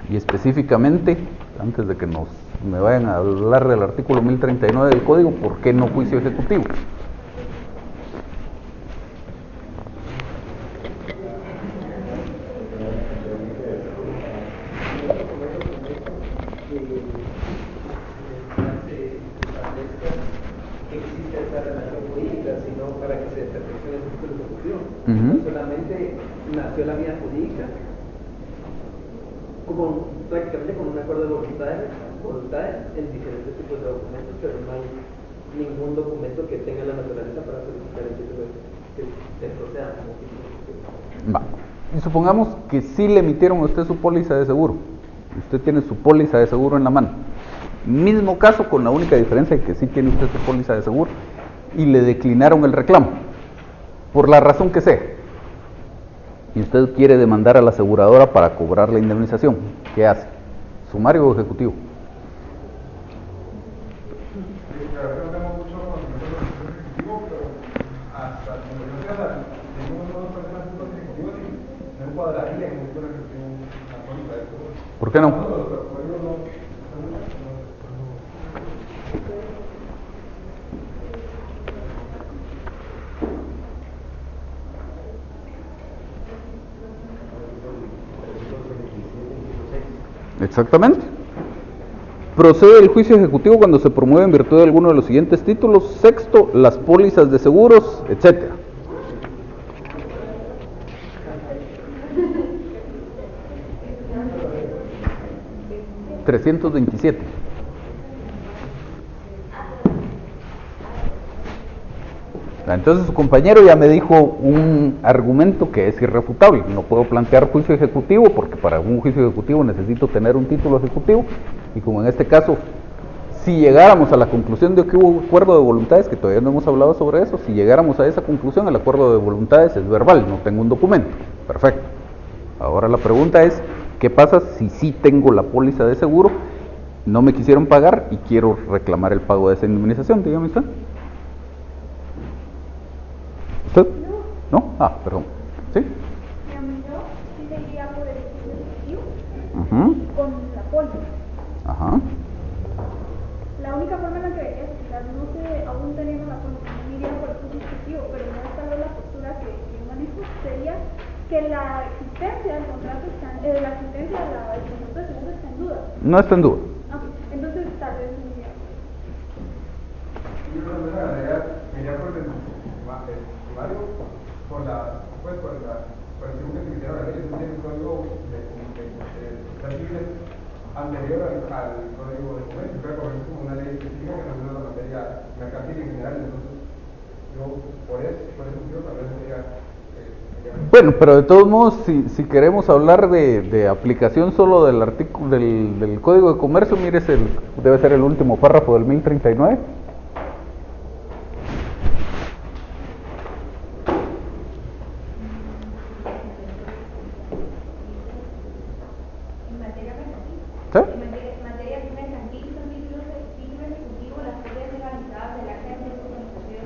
Y específicamente, antes de que me vayan a hablar del artículo 1039 del código, ¿por qué no juicio ejecutivo? Solamente nació la vía jurídica como prácticamente con un acuerdo de voluntades en diferentes tipos de documentos, pero no hay ningún documento que tenga la naturaleza para solicitar el título que se proceda como título. Va. Y supongamos que sí le emitieron a usted su póliza de seguro. Usted tiene su póliza de seguro en la mano. Mismo caso, con la única diferencia de que sí tiene usted su póliza de seguro y le declinaron el reclamo, por la razón que sea. Y usted quiere demandar a la aseguradora para cobrar la indemnización. ¿Qué hace? ¿Sumario o ejecutivo? ¿Por qué no? Exactamente. Procede el juicio ejecutivo cuando se promueve en virtud de alguno de los siguientes títulos. Sexto, las pólizas de seguros, etcétera. $327. Entonces su compañero ya me dijo un argumento que es irrefutable. No puedo plantear juicio ejecutivo porque para un juicio ejecutivo necesito tener un título ejecutivo, y como en este caso, si llegáramos a la conclusión de que hubo acuerdo de voluntades, que todavía no hemos hablado sobre eso, si llegáramos a esa conclusión, el acuerdo de voluntades es verbal, no tengo un documento. Perfecto. Ahora la pregunta es, ¿qué pasa si sí tengo la póliza de seguro, no me quisieron pagar y quiero reclamar el pago de esa indemnización? Dígame usted. ¿Usted? ¿No? Ah, perdón. ¿Sí? Yo sí me iría por el juicio ejecutivo Ajá. con la póliza. Ajá. La única forma en la que no sé, aún teniendo la póliza, no me iría por el juicio ejecutivo, pero no es tal vez la postura que yo manejo, sería que la existencia del contrato está, la existencia del contrato de seguro está en duda. No está en duda. Okay. Entonces tal vez me iría. Yo también me iría por el primario, por el tiempo que se hicieron la ley, es decir, el código de civiles anterior al código de comercio. Creo que es como una ley específica que regula la materia mercantil en general. Entonces, yo por ese motivo tal vez sería. Bueno, pero de todos modos, si queremos hablar de aplicación solo del artículo del Código de Comercio, mire, debe ser el último párrafo del 1039. ¿Sí? En materia mercantil son títulos ejecutivos, las propiedades legalizadas del acta de organización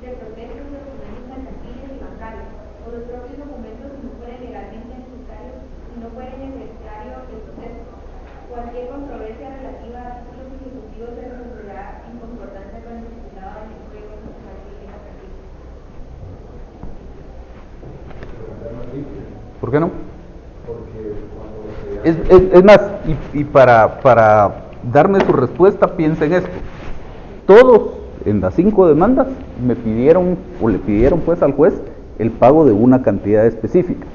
de procesos de documentos mercantiles y bancarios, o los propios documentos si no fueren legalmente necesarios y no fueren necesario el proceso. Cualquier controversia relativa a títulos ejecutivos se resolverá en concordancia con el estipulado del Código Mercantil y Mercantil. ¿Por qué no? Es más, y para darme su respuesta, piensen esto. Todos en las 5 demandas me pidieron, o le pidieron pues al juez, el pago de una cantidad específica.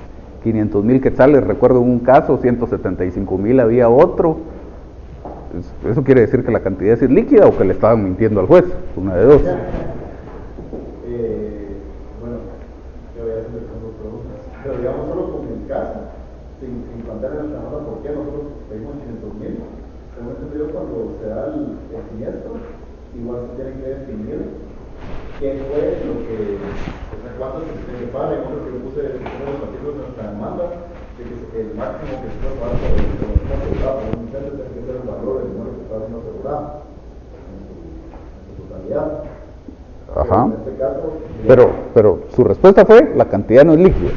500,000 quetzales, recuerdo en un caso, 175,000 había otro. Eso quiere decir que la cantidad es líquida o que le estaban mintiendo al juez, una de dos. Bueno, yo voy a hacer dos preguntas. Pero digamos, solo con el caso, sin plantear en la demanda por qué nosotros pedimos 500,000, según entendido, cuando se da el siniestro, igual se tiene que definir qué fue lo que, o sea, cuánto se tiene que pagar. Yo que yo puse uno de los artículos de nuestra demanda, de que el máximo que se puede pagar por el asegurado por un incendio tiene que ser el valor del dinero que está siendo asegurado en su totalidad. Ajá. En este caso, Pero su respuesta fue, la cantidad no es líquida.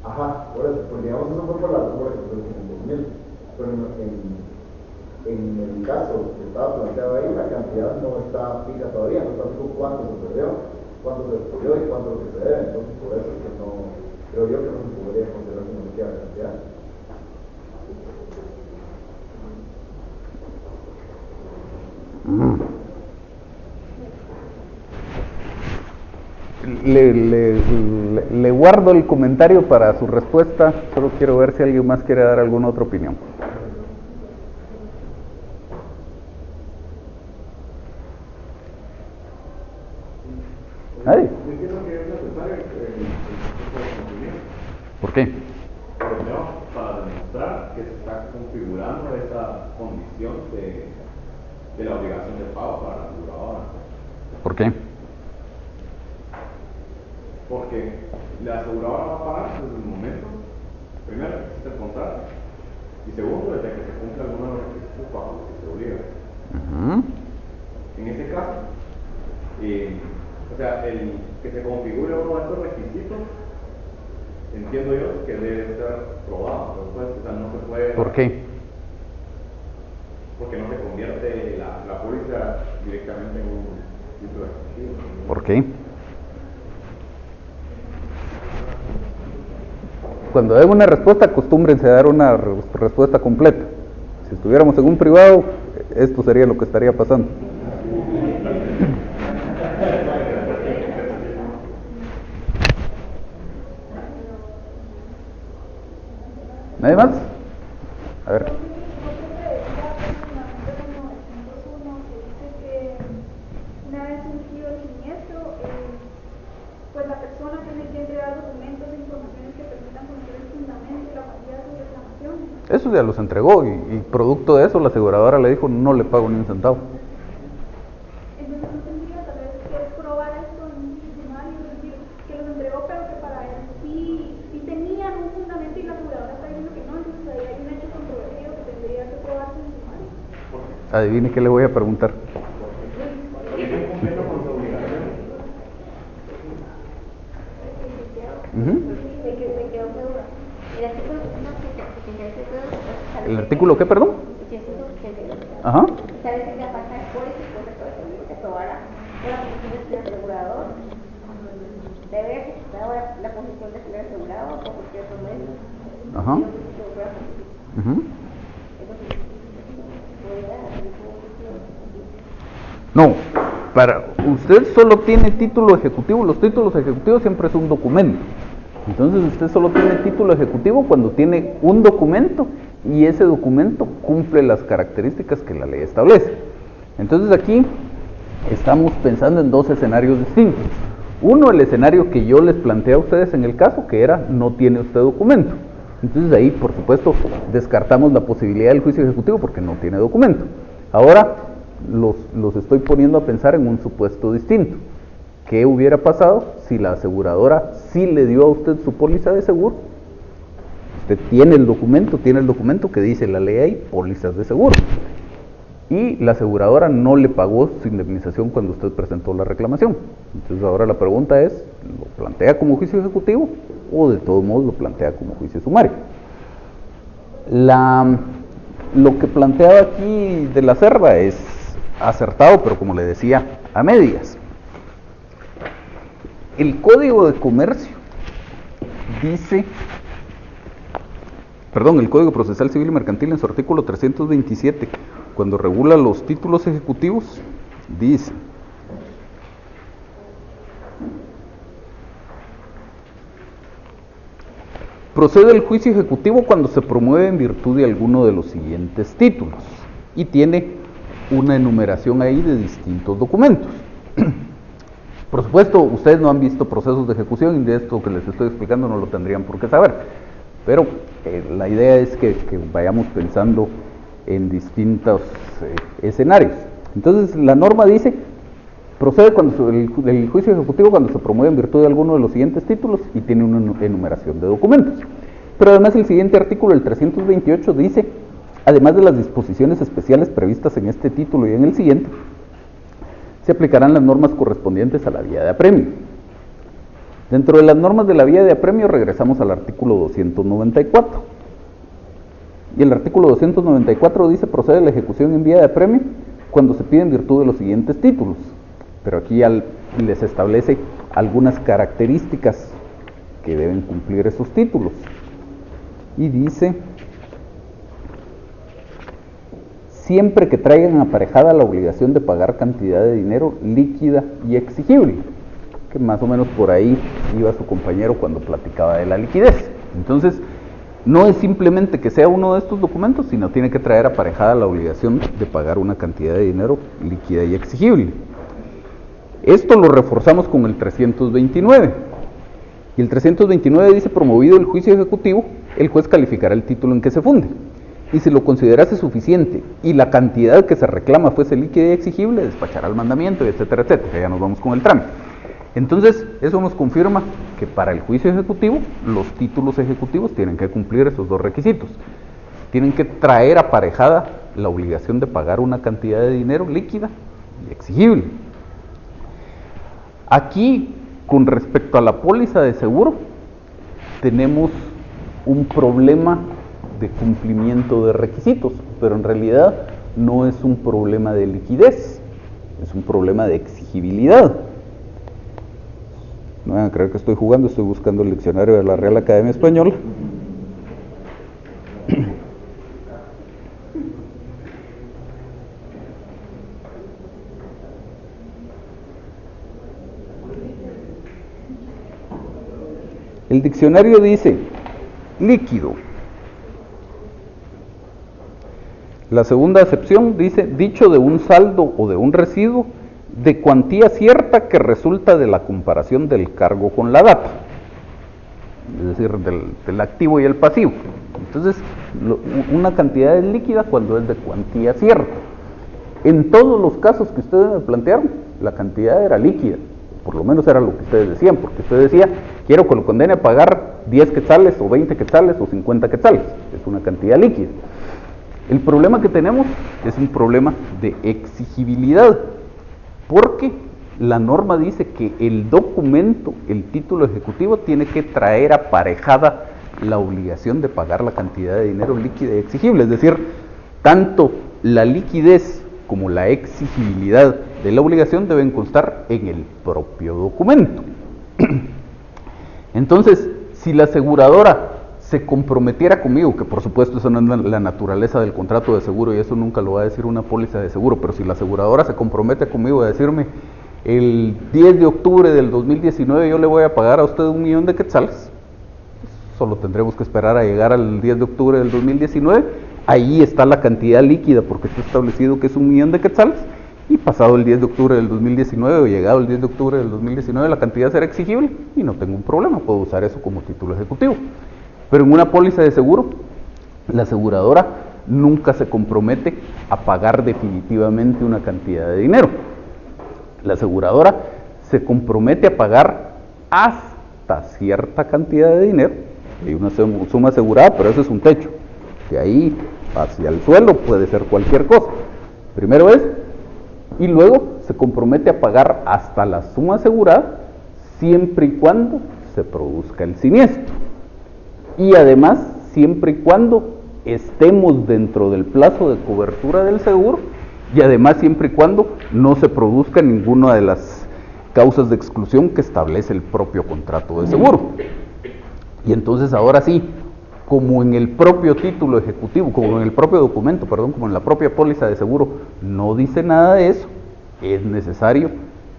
Ajá, por eso, porque digamos eso fue por la locura que fue en 2000, pero en el caso que estaba planteado ahí, la cantidad no está fija todavía, no está fijo cuánto se perdió, cuánto se descubrió y cuánto lo que se debe. Entonces por eso es que no, creo yo que no se podría considerar como líquida la cantidad. Le guardo el comentario para su respuesta, solo quiero ver si alguien más quiere dar alguna otra opinión. ¿Nadie? Yo entiendo que es necesario ¿Por qué? primero para demostrar que se está configurando esa condición de la obligación de pago para la aseguradora. ¿Por qué? Porque la aseguradora va a pagar desde el momento, primero, que existe el contrato, y segundo, desde que se cumpla alguno de los requisitos bajo los que se obliga. En este caso, o sea, el que se configure uno de estos requisitos, entiendo yo que debe ser probado, después, o sea, no se puede... ¿Por qué? Porque no se convierte la póliza directamente en un título ejecutivo. ¿Por qué? Cuando den una respuesta, acostúmbrense a dar una respuesta completa. Si estuviéramos en un privado, esto sería lo que estaría pasando. ¿Nadie más? A ver. Una vez surgido el siniestro, pues la persona tiene que entregar documentos e informaciones que permitan conocer el fundamento y la validez de su reclamación. Eso ya los entregó y producto de eso la aseguradora le dijo no le pago ni un centavo. Entonces no tendría tal vez que probar esto en un tribunal y decir que los entregó pero que para él sí tenían un fundamento y la aseguradora está diciendo que no, entonces ahí hay un hecho controvertido que tendría que probarse en tribunal. Adivine qué le voy a preguntar. ¿El artículo qué, perdón? Ajá. Ajá. No, para usted solo tiene título ejecutivo. Los títulos ejecutivos siempre es un documento. Entonces usted solo tiene título ejecutivo cuando tiene un documento y ese documento cumple las características que la ley establece. Entonces aquí estamos pensando en dos escenarios distintos. Uno, el escenario que yo les planteé a ustedes en el caso, que era no tiene usted documento. Entonces ahí, por supuesto, descartamos la posibilidad del juicio ejecutivo porque no tiene documento. Ahora los estoy poniendo a pensar en un supuesto distinto. ¿Qué hubiera pasado si la aseguradora sí le dio a usted su póliza de seguro? Usted tiene el documento que dice la ley ahí, pólizas de seguro. Y la aseguradora no le pagó su indemnización cuando usted presentó la reclamación. Entonces ahora la pregunta es, ¿lo plantea como juicio ejecutivo o de todos modos lo plantea como juicio sumario? Lo que planteaba aquí de la Cerda es acertado, pero como le decía, a medias. El Código de Comercio dice, el Código Procesal Civil y Mercantil en su artículo 327, cuando regula los títulos ejecutivos, dice: procede el juicio ejecutivo cuando se promueve en virtud de alguno de los siguientes títulos, y tiene una enumeración ahí de distintos documentos. Por supuesto, ustedes no han visto procesos de ejecución y de esto que les estoy explicando no lo tendrían por qué saber, pero la idea es que vayamos pensando en distintos escenarios. Entonces la norma dice, procede cuando el juicio ejecutivo cuando se promueve en virtud de alguno de los siguientes títulos y tiene una enumeración de documentos. Pero además el siguiente artículo, el 328, dice, además de las disposiciones especiales previstas en este título y en el siguiente, se aplicarán las normas correspondientes a la vía de apremio. Dentro de las normas de la vía de apremio regresamos al artículo 294. Y el artículo 294 dice, procede la ejecución en vía de apremio cuando se pide en virtud de los siguientes títulos. Pero aquí les establece algunas características que deben cumplir esos títulos. Y dice, siempre que traigan aparejada la obligación de pagar cantidad de dinero líquida y exigible, que más o menos por ahí iba su compañero cuando platicaba de la liquidez. Entonces, no es simplemente que sea uno de estos documentos, sino tiene que traer aparejada la obligación de pagar una cantidad de dinero líquida y exigible. Esto lo reforzamos con el 329. Y el 329 dice, promovido el juicio ejecutivo, el juez calificará el título en que se funde. Y si lo considerase suficiente y la cantidad que se reclama fuese líquida y exigible, despachará el mandamiento, etcétera, etcétera. Ya nos vamos con el trámite. Entonces, eso nos confirma que para el juicio ejecutivo, los títulos ejecutivos tienen que cumplir esos dos requisitos. Tienen que traer aparejada la obligación de pagar una cantidad de dinero líquida y exigible. Aquí, con respecto a la póliza de seguro, tenemos un problema de cumplimiento de requisitos, pero en realidad no es un problema de liquidez, es un problema de exigibilidad. No van a creer que estoy jugando, estoy buscando el diccionario de la Real Academia Española. El diccionario dice líquido. La segunda acepción dice dicho de un saldo o de un residuo de cuantía cierta que resulta de la comparación del cargo con la data, es decir, del activo y el pasivo. Entonces, una cantidad es líquida cuando es de cuantía cierta. En todos los casos que ustedes me plantearon, la cantidad era líquida, por lo menos era lo que ustedes decían, porque usted decía, quiero que lo condene a pagar 10 quetzales o 20 quetzales o 50 quetzales, es una cantidad líquida. El problema que tenemos es un problema de exigibilidad, porque la norma dice que el documento, el título ejecutivo, tiene que traer aparejada la obligación de pagar la cantidad de dinero líquida y exigible, es decir, tanto la liquidez como la exigibilidad de la obligación deben constar en el propio documento. Entonces, si la aseguradora se comprometiera conmigo, que por supuesto eso no es la naturaleza del contrato de seguro y eso nunca lo va a decir una póliza de seguro, pero si la aseguradora se compromete conmigo a decirme el 10 de octubre del 2019 yo le voy a pagar a usted 1.000.000 de quetzales, solo tendremos que esperar a llegar al 10 de octubre del 2019, ahí está la cantidad líquida porque está establecido que es 1.000.000 de quetzales, y pasado el 10 de octubre del 2019 o llegado el 10 de octubre del 2019 la cantidad será exigible y no tengo un problema, puedo usar eso como título ejecutivo. Pero en una póliza de seguro, la aseguradora nunca se compromete a pagar definitivamente una cantidad de dinero. La aseguradora se compromete a pagar hasta cierta cantidad de dinero. Hay una suma asegurada, pero eso es un techo. De ahí hacia el suelo puede ser cualquier cosa. Primero es, y luego se compromete a pagar hasta la suma asegurada, siempre y cuando se produzca el siniestro. Y además, siempre y cuando estemos dentro del plazo de cobertura del seguro, y además siempre y cuando no se produzca ninguna de las causas de exclusión que establece el propio contrato de seguro. Y entonces ahora sí, como en el propio título ejecutivo, como en el propio documento, como en la propia póliza de seguro no dice nada de eso, es necesario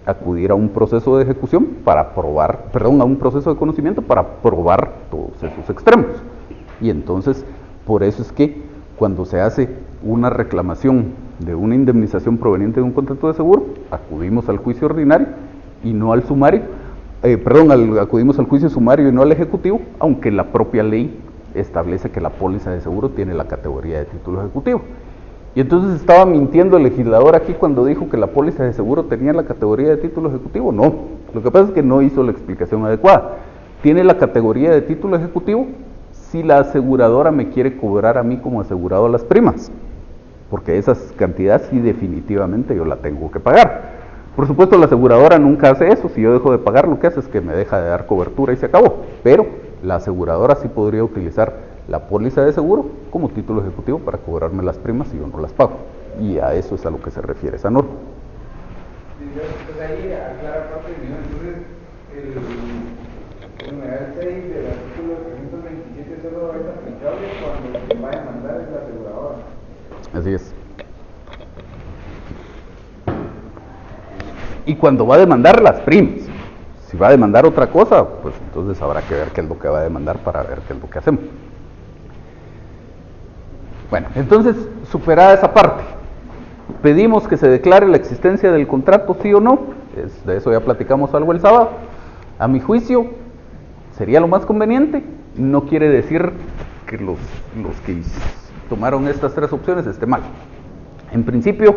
acudir a un proceso de ejecución para probar, a un proceso de conocimiento para probar todos esos extremos. Y entonces, por eso es que cuando se hace una reclamación de una indemnización proveniente de un contrato de seguro, acudimos al juicio ordinario y no al sumario, acudimos al juicio sumario y no al ejecutivo, aunque la propia ley establece que la póliza de seguro tiene la categoría de título ejecutivo. Y entonces estaba mintiendo el legislador aquí cuando dijo que la póliza de seguro tenía la categoría de título ejecutivo. No, lo que pasa es que no hizo la explicación adecuada. Tiene la categoría de título ejecutivo si la aseguradora me quiere cobrar a mí como asegurado las primas, porque esas cantidades sí definitivamente yo la tengo que pagar. Por supuesto la aseguradora nunca hace eso, si yo dejo de pagar lo que hace es que me deja de dar cobertura y se acabó, pero la aseguradora sí podría utilizar la póliza de seguro como título ejecutivo para cobrarme las primas y yo no las pago, y a eso es a lo que se refiere esa norma. Entonces ahí aclara parte de entonces el numeral 6 del artículo 327 solo es aplicable cuando se va a demandar es la aseguradora. Así es. Y cuando va a demandar las primas, si va a demandar otra cosa, pues entonces habrá que ver qué es lo que va a demandar para ver qué es lo que hacemos. Bueno, entonces, superada esa parte, pedimos que se declare la existencia del contrato, sí o no, de eso ya platicamos algo el sábado. A mi juicio, sería lo más conveniente, no quiere decir que los que tomaron estas tres opciones esté mal. En principio,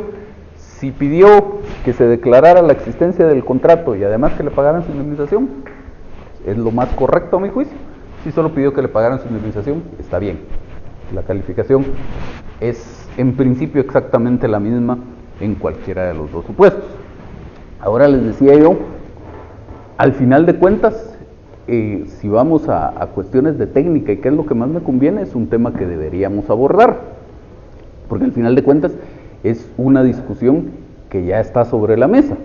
si pidió que se declarara la existencia del contrato y además que le pagaran su indemnización, es lo más correcto a mi juicio. Si solo pidió que le pagaran su indemnización, está bien. La calificación es en principio exactamente la misma en cualquiera de los dos supuestos. Ahora les decía yo, al final de cuentas, si vamos a cuestiones de técnica y qué es lo que más me conviene, es un tema que deberíamos abordar, porque al final de cuentas es una discusión que ya está sobre la mesa.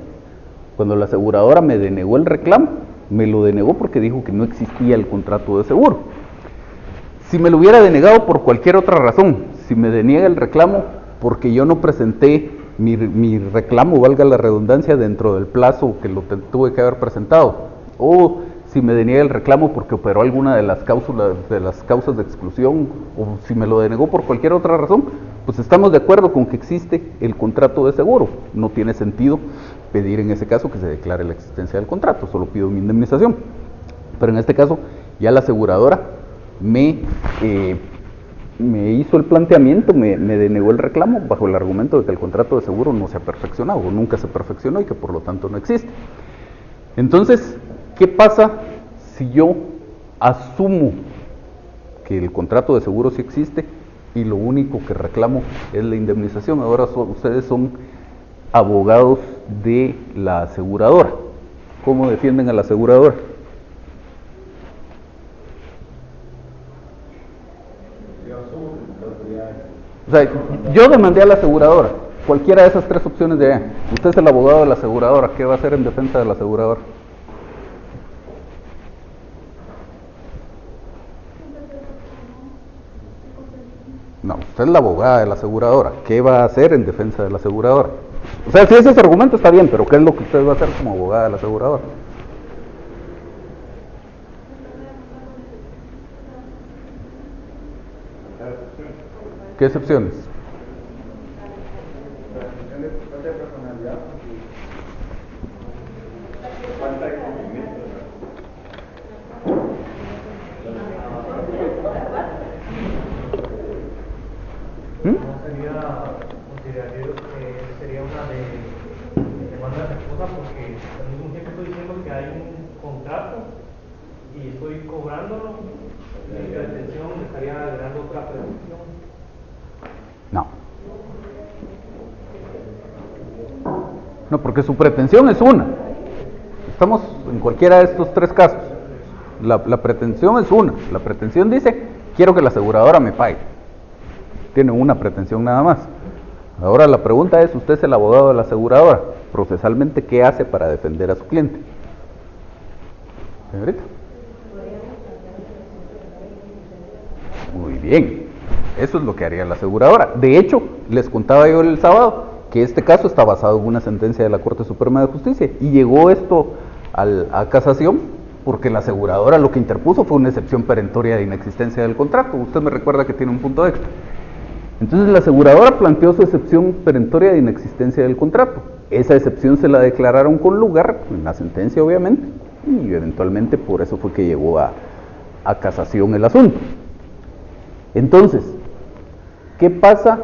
Cuando la aseguradora me denegó el reclamo, me lo denegó porque dijo que no existía el contrato de seguro. Si me lo hubiera denegado por cualquier otra razón, si me deniega el reclamo porque yo no presenté mi reclamo, valga la redundancia, dentro del plazo que lo tuve que haber presentado, o si me deniega el reclamo porque operó alguna de las causas de exclusión, o si me lo denegó por cualquier otra razón, pues estamos de acuerdo con que existe el contrato de seguro. No tiene sentido pedir en ese caso que se declare la existencia del contrato, solo pido mi indemnización. Pero en este caso ya la aseguradora me hizo el planteamiento, me denegó el reclamo bajo el argumento de que el contrato de seguro no se ha perfeccionado, o nunca se perfeccionó y que por lo tanto no existe. Entonces, ¿qué pasa si yo asumo que el contrato de seguro sí existe y lo único que reclamo es la indemnización? Ahora ustedes son abogados de la aseguradora. ¿Cómo defienden a la aseguradora? O sea, yo demandé a la aseguradora, cualquiera de esas tres opciones de allá. Usted es el abogado de la aseguradora, ¿qué va a hacer en defensa de la aseguradora? No, usted es la abogada de la aseguradora, ¿qué va a hacer en defensa de la aseguradora? O sea, si ese es argumento está bien, pero ¿qué es lo que usted va a hacer como abogada de la aseguradora? ¿Qué excepciones? Sería una de demanda respuesta porque al mismo tiempo estoy diciendo que hay un contrato y estoy cobrándolo, y la detención estaría agregando otra prevención. No, porque su pretensión es una. Estamos en cualquiera de estos tres casos. La pretensión es una. La pretensión dice, quiero que la aseguradora me pague. Tiene una pretensión nada más. Ahora la pregunta es, usted es el abogado de la aseguradora. Procesalmente, ¿qué hace para defender a su cliente? Señorita. Muy bien. Eso es lo que haría la aseguradora. De hecho, les contaba yo el sábado que este caso está basado en una sentencia de la Corte Suprema de Justicia y llegó esto a casación porque la aseguradora lo que interpuso fue una excepción perentoria de inexistencia del contrato. Usted me recuerda que tiene un punto extra. Entonces la aseguradora planteó su excepción perentoria de inexistencia del contrato. Esa excepción se la declararon con lugar en la sentencia, obviamente, y eventualmente por eso fue que llegó a casación el asunto. Entonces, ¿qué pasa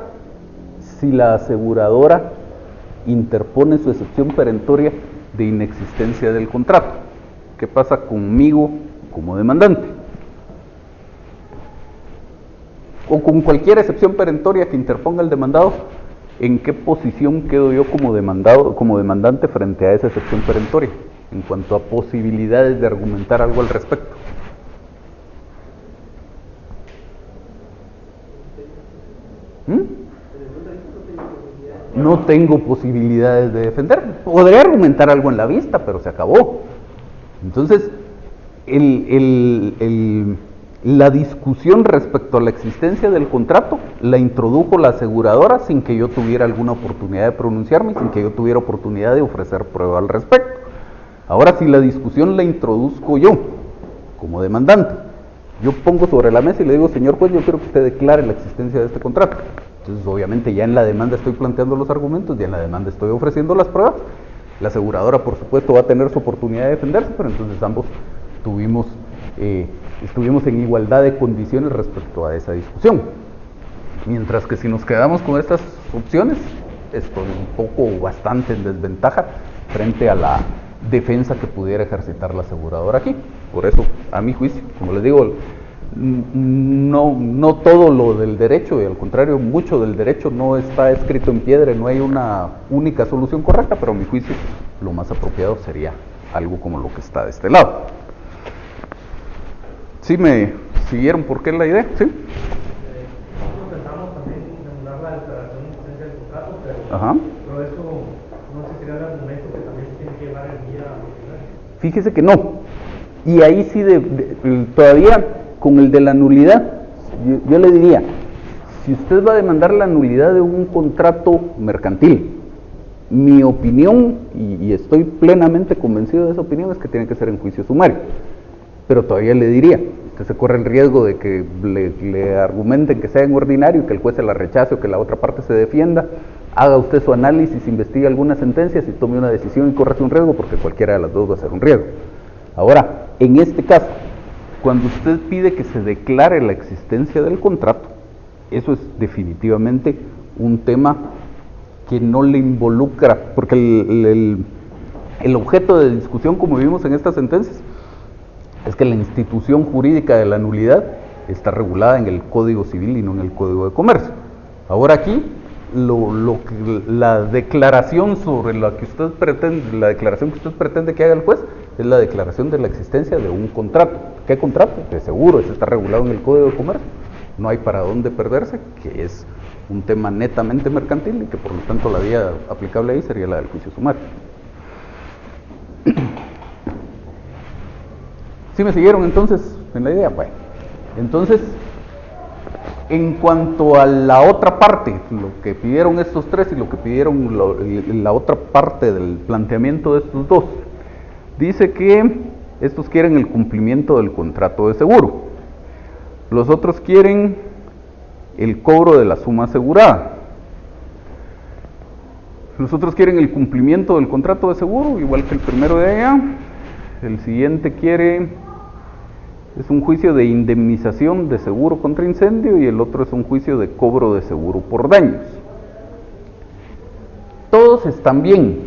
si la aseguradora interpone su excepción perentoria de inexistencia del contrato? ¿Qué pasa conmigo como demandante? O con cualquier excepción perentoria que interponga el demandado, ¿en qué posición quedo yo como demandante frente a esa excepción perentoria en cuanto a posibilidades de argumentar algo al respecto? No tengo posibilidades de defender. Podría argumentar algo en la vista, pero se acabó. Entonces, la discusión respecto a la existencia del contrato la introdujo la aseguradora sin que yo tuviera alguna oportunidad de pronunciarme, sin que yo tuviera oportunidad de ofrecer prueba al respecto. Ahora, si la discusión la introduzco yo como demandante, yo pongo sobre la mesa y le digo, señor juez, yo quiero que usted declare la existencia de este contrato. Entonces, obviamente, ya en la demanda estoy planteando los argumentos, ya en la demanda estoy ofreciendo las pruebas. La aseguradora, por supuesto, va a tener su oportunidad de defenderse, pero entonces ambos estuvimos en igualdad de condiciones respecto a esa discusión. Mientras que si nos quedamos con estas opciones, estoy un poco o bastante en desventaja frente a la defensa que pudiera ejercitar la aseguradora aquí. Por eso, a mi juicio, como les digo, no todo lo del derecho, y al contrario, mucho del derecho no está escrito en piedra, no hay una única solución correcta, pero a mi juicio lo más apropiado sería algo como lo que está de este lado. ¿Sí me siguieron por qué la idea? ¿Sí? Nosotros pensamos también en demorar la declaración de existencia del contrato, pero eso no existiría el argumento que también se tiene que llevar el día a. Fíjese que no. Y ahí sí, todavía con el de la nulidad, yo le diría, si usted va a demandar la nulidad de un contrato mercantil, mi opinión, y estoy plenamente convencido de esa opinión, es que tiene que ser en juicio sumario. pero todavía le diría, usted se corre el riesgo de que le argumenten que sea en ordinario y que el juez se la rechace o que la otra parte se defienda. Haga usted su análisis, investigue algunas sentencias y tome una decisión y córrase un riesgo, porque cualquiera de las dos va a ser un riesgo. Ahora, en este caso, cuando usted pide que se declare la existencia del contrato, eso es definitivamente un tema que no le involucra, porque el objeto de discusión, como vimos en estas sentencias, es que la institución jurídica de la nulidad está regulada en el Código Civil y no en el Código de Comercio. Ahora aquí, la declaración sobre la que usted pretende, la declaración que usted pretende que haga el juez, es la declaración de la existencia de un contrato. ¿Qué contrato? De seguro, eso está regulado en el Código de Comercio. No hay para dónde perderse, que es un tema netamente mercantil y que por lo tanto la vía aplicable ahí sería la del juicio sumario. ¿Sí me siguieron entonces en la idea? Bueno, entonces, en cuanto a la otra parte, lo que pidieron estos tres y lo que pidieron la otra parte del planteamiento de estos dos, dice que estos quieren el cumplimiento del contrato de seguro, los otros quieren el cobro de la suma asegurada, los otros quieren el cumplimiento del contrato de seguro, igual que el primero de allá. El siguiente es un juicio de indemnización de seguro contra incendio y el otro es un juicio de cobro de seguro por daños. Todos están bien,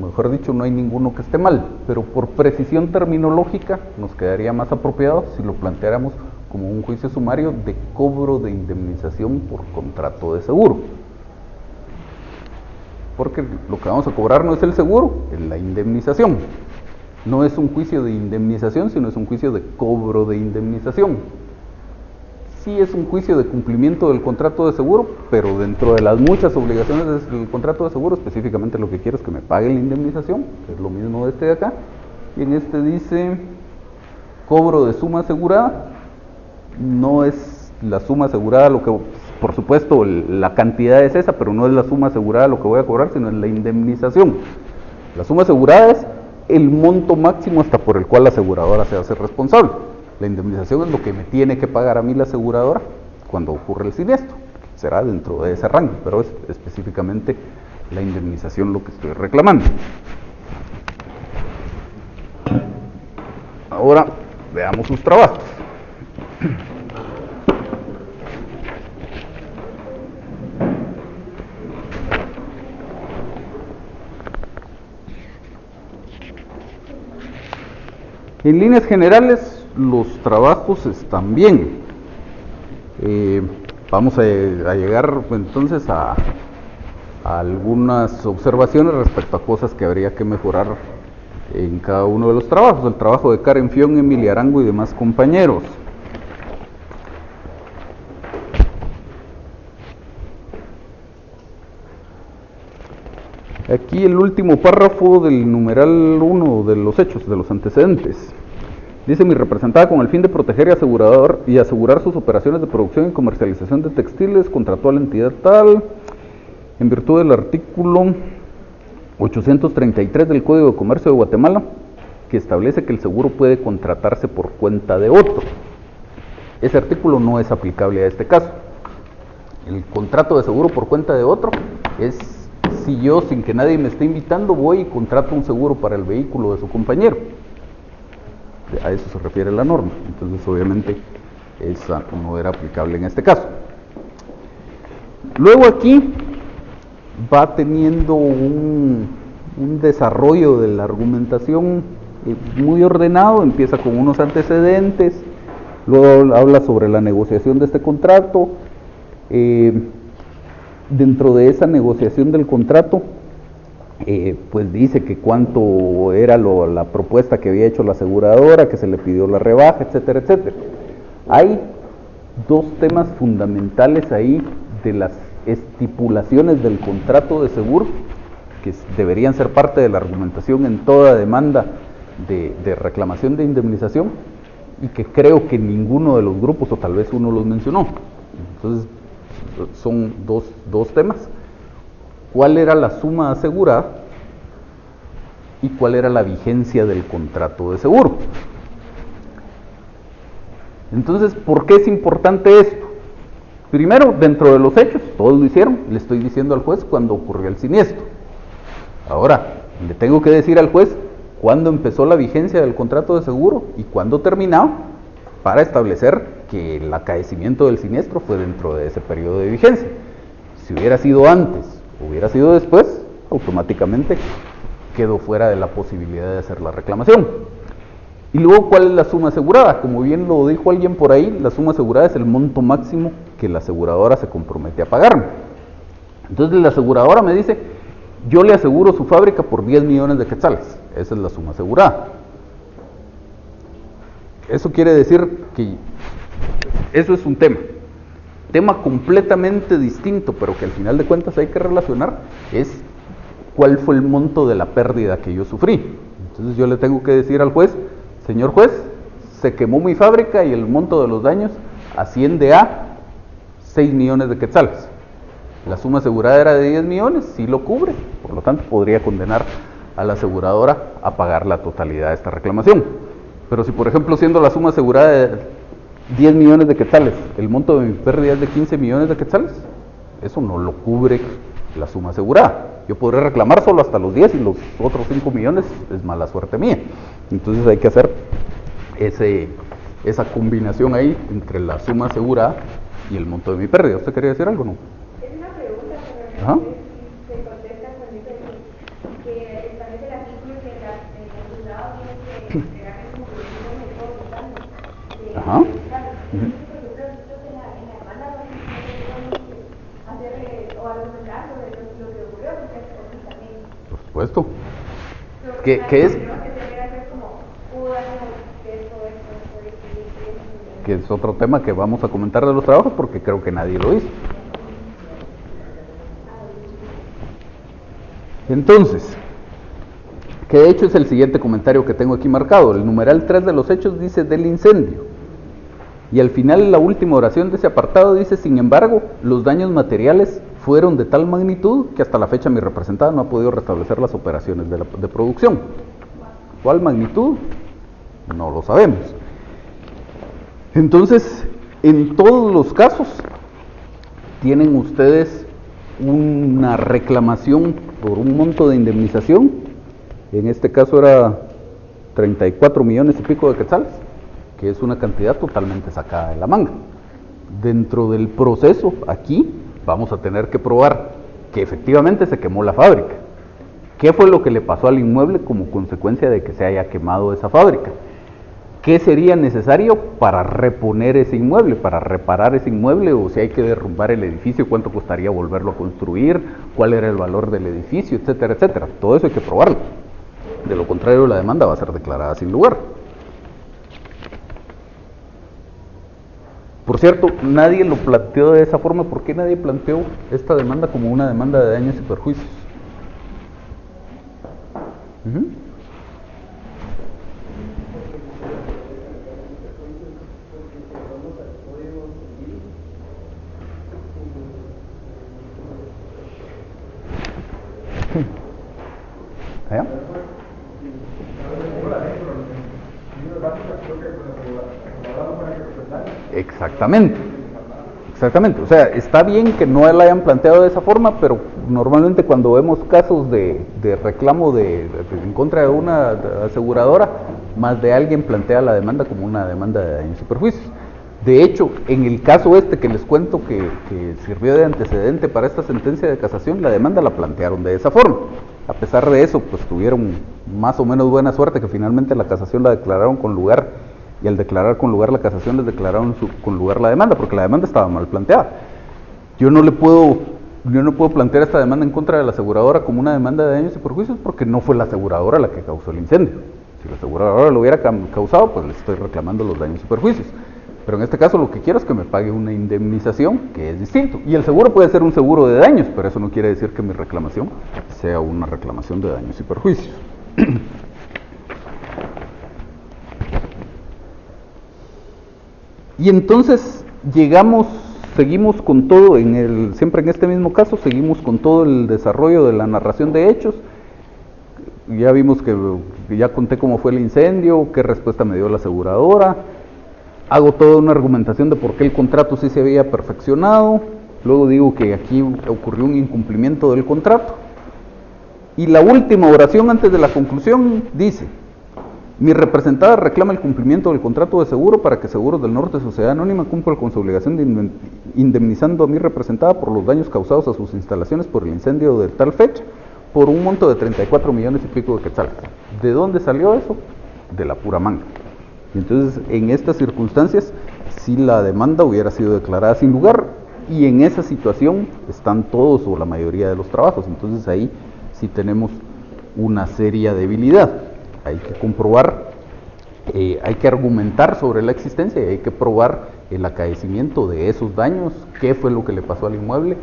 mejor dicho, no hay ninguno que esté mal, pero por precisión terminológica nos quedaría más apropiado si lo planteáramos como un juicio sumario de cobro de indemnización por contrato de seguro. Porque lo que vamos a cobrar no es el seguro, es la indemnización. No es un juicio de indemnización, sino es un juicio de cobro de indemnización. Sí es un juicio de cumplimiento del contrato de seguro, pero dentro de las muchas obligaciones del contrato de seguro, específicamente lo que quiero es que me pague la indemnización, que es lo mismo de este de acá. Y en este dice cobro de suma asegurada. No es la suma asegurada lo que, por supuesto, la cantidad es esa, pero no es la suma asegurada lo que voy a cobrar, sino es la indemnización. La suma asegurada es el monto máximo hasta por el cual la aseguradora se hace responsable. La indemnización es lo que me tiene que pagar a mí la aseguradora cuando ocurre el siniestro. Será dentro de ese rango, pero es específicamente la indemnización lo que estoy reclamando. Ahora veamos sus trabajos. En líneas generales, los trabajos están bien. Vamos a llegar entonces a algunas observaciones respecto a cosas que habría que mejorar en cada uno de los trabajos. El trabajo de Karen Fion, Emilia Arango y demás compañeros. Aquí el último párrafo del numeral 1 de los hechos, de los antecedentes. Dice: mi representada, con el fin de proteger y asegurar sus operaciones de producción y comercialización de textiles, contrató a la entidad tal, en virtud del artículo 833 del Código de Comercio de Guatemala, que establece que el seguro puede contratarse por cuenta de otro. Ese artículo no es aplicable a este caso. El contrato de seguro por cuenta de otro es si yo, sin que nadie me esté invitando, voy y contrato un seguro para el vehículo de su compañero. A eso se refiere la norma. Entonces, obviamente, esa no era aplicable en este caso. Luego aquí va teniendo un desarrollo de la argumentación muy ordenado. Empieza con unos antecedentes, luego habla sobre la negociación de este contrato. Dentro de esa negociación del contrato, pues dice que cuánto era la propuesta que había hecho la aseguradora, que se le pidió la rebaja, etcétera, etcétera. Hay dos temas fundamentales ahí de las estipulaciones del contrato de seguro que deberían ser parte de la argumentación en toda demanda de reclamación de indemnización, y que creo que ninguno de los grupos, o tal vez uno, los mencionó. Entonces, son dos temas: cuál era la suma asegurada y cuál era la vigencia del contrato de seguro. Entonces, ¿por qué es importante esto? Primero, dentro de los hechos, todos lo hicieron, le estoy diciendo al juez cuando ocurrió el siniestro. Ahora, le tengo que decir al juez cuándo empezó la vigencia del contrato de seguro y cuándo terminó, para establecer que el acaecimiento del siniestro fue dentro de ese periodo de vigencia. Si hubiera sido antes, hubiera sido después, automáticamente quedó fuera de la posibilidad de hacer la reclamación. Y luego, ¿cuál es la suma asegurada? Como bien lo dijo alguien por ahí, la suma asegurada es el monto máximo que la aseguradora se compromete a pagarme. Entonces la aseguradora me dice, yo le aseguro su fábrica por 10 millones de quetzales. Esa es la suma asegurada. Eso quiere decir que eso es un tema completamente distinto, pero que al final de cuentas hay que relacionar, es cuál fue el monto de la pérdida que yo sufrí. Entonces yo le tengo que decir al juez, señor juez, se quemó mi fábrica y el monto de los daños asciende a 6 millones de quetzales. La suma asegurada era de 10 millones, sí lo cubre, por lo tanto podría condenar a la aseguradora a pagar la totalidad de esta reclamación. Pero si, por ejemplo, siendo la suma asegurada de 10 millones de quetzales, el monto de mi pérdida es de 15 millones de quetzales, eso no lo cubre la suma asegurada. Yo podré reclamar solo hasta los 10 y los otros 5 millones es mala suerte mía. Entonces hay que hacer esa combinación ahí entre la suma asegurada y el monto de mi pérdida. ¿Usted quería decir algo, no? Es una pregunta, pero Ajá. se contesta con eso que establece el artículo que el asegurado tiene que entregar el cumplimiento de todos los daños. Ajá. Nosotros en la demanda no podemos hacerle o argumentar sobre lo que ocurrió, porque es también. Por supuesto. ¿Qué es? Que es otro tema que vamos a comentar de los trabajos porque creo que nadie lo hizo. Entonces, que de hecho es el siguiente comentario que tengo aquí marcado. El numeral 3 de los hechos dice del incendio. Y al final la última oración de ese apartado dice, sin embargo, los daños materiales fueron de tal magnitud que hasta la fecha mi representada no ha podido restablecer las operaciones de producción. ¿Cuál magnitud? No lo sabemos. Entonces, en todos los casos, tienen ustedes una reclamación por un monto de indemnización, en este caso era 34 millones y pico de quetzales, que es una cantidad totalmente sacada de la manga. Dentro del proceso, aquí, vamos a tener que probar que efectivamente se quemó la fábrica. ¿Qué fue lo que le pasó al inmueble como consecuencia de que se haya quemado esa fábrica? ¿Qué sería necesario para reponer ese inmueble, para reparar ese inmueble, o si hay que derrumbar el edificio, cuánto costaría volverlo a construir, cuál era el valor del edificio, etcétera, etcétera? Todo eso hay que probarlo. De lo contrario, la demanda va a ser declarada sin lugar. Por cierto, nadie lo planteó de esa forma. ¿Por qué nadie planteó esta demanda como una demanda de daños y perjuicios? ¿Allá? Exactamente. Exactamente, o sea, está bien que no la hayan planteado de esa forma, pero normalmente cuando vemos casos de reclamo en contra de una aseguradora, más de alguien plantea la demanda como una demanda de daños y perjuicios. De hecho, en el caso este que les cuento que sirvió de antecedente para esta sentencia de casación, la demanda la plantearon de esa forma. A pesar de eso, pues tuvieron más o menos buena suerte que finalmente la casación la declararon con lugar, y al declarar con lugar la casación les declararon con lugar la demanda, porque la demanda estaba mal planteada. Yo no puedo plantear esta demanda en contra de la aseguradora como una demanda de daños y perjuicios porque no fue la aseguradora la que causó el incendio. Si la aseguradora lo hubiera causado, pues les estoy reclamando los daños y perjuicios. Pero en este caso lo que quiero es que me pague una indemnización, que es distinto. Y el seguro puede ser un seguro de daños, pero eso no quiere decir que mi reclamación sea una reclamación de daños y perjuicios. Y entonces seguimos con todo, siempre en este mismo caso, seguimos con todo el desarrollo de la narración de hechos. Ya vimos ya conté cómo fue el incendio, qué respuesta me dio la aseguradora. hago toda una argumentación de por qué el contrato sí se había perfeccionado, luego digo que aquí ocurrió un incumplimiento del contrato, y la última oración antes de la conclusión dice: mi representada reclama el cumplimiento del contrato de seguro para que Seguros del Norte, Sociedad Anónima, cumpla con su obligación de indemnizando a mi representada por los daños causados a sus instalaciones por el incendio de tal fecha, por un monto de 34 millones y pico de quetzales. ¿De dónde salió eso? De la pura manga. Y entonces, en estas circunstancias, si la demanda hubiera sido declarada sin lugar, y en esa situación están todos o la mayoría de los trabajos, entonces ahí sí tenemos una seria debilidad. Hay que comprobar, hay que argumentar sobre la existencia y hay que probar el acaecimiento de esos daños, qué fue lo que le pasó al inmueble,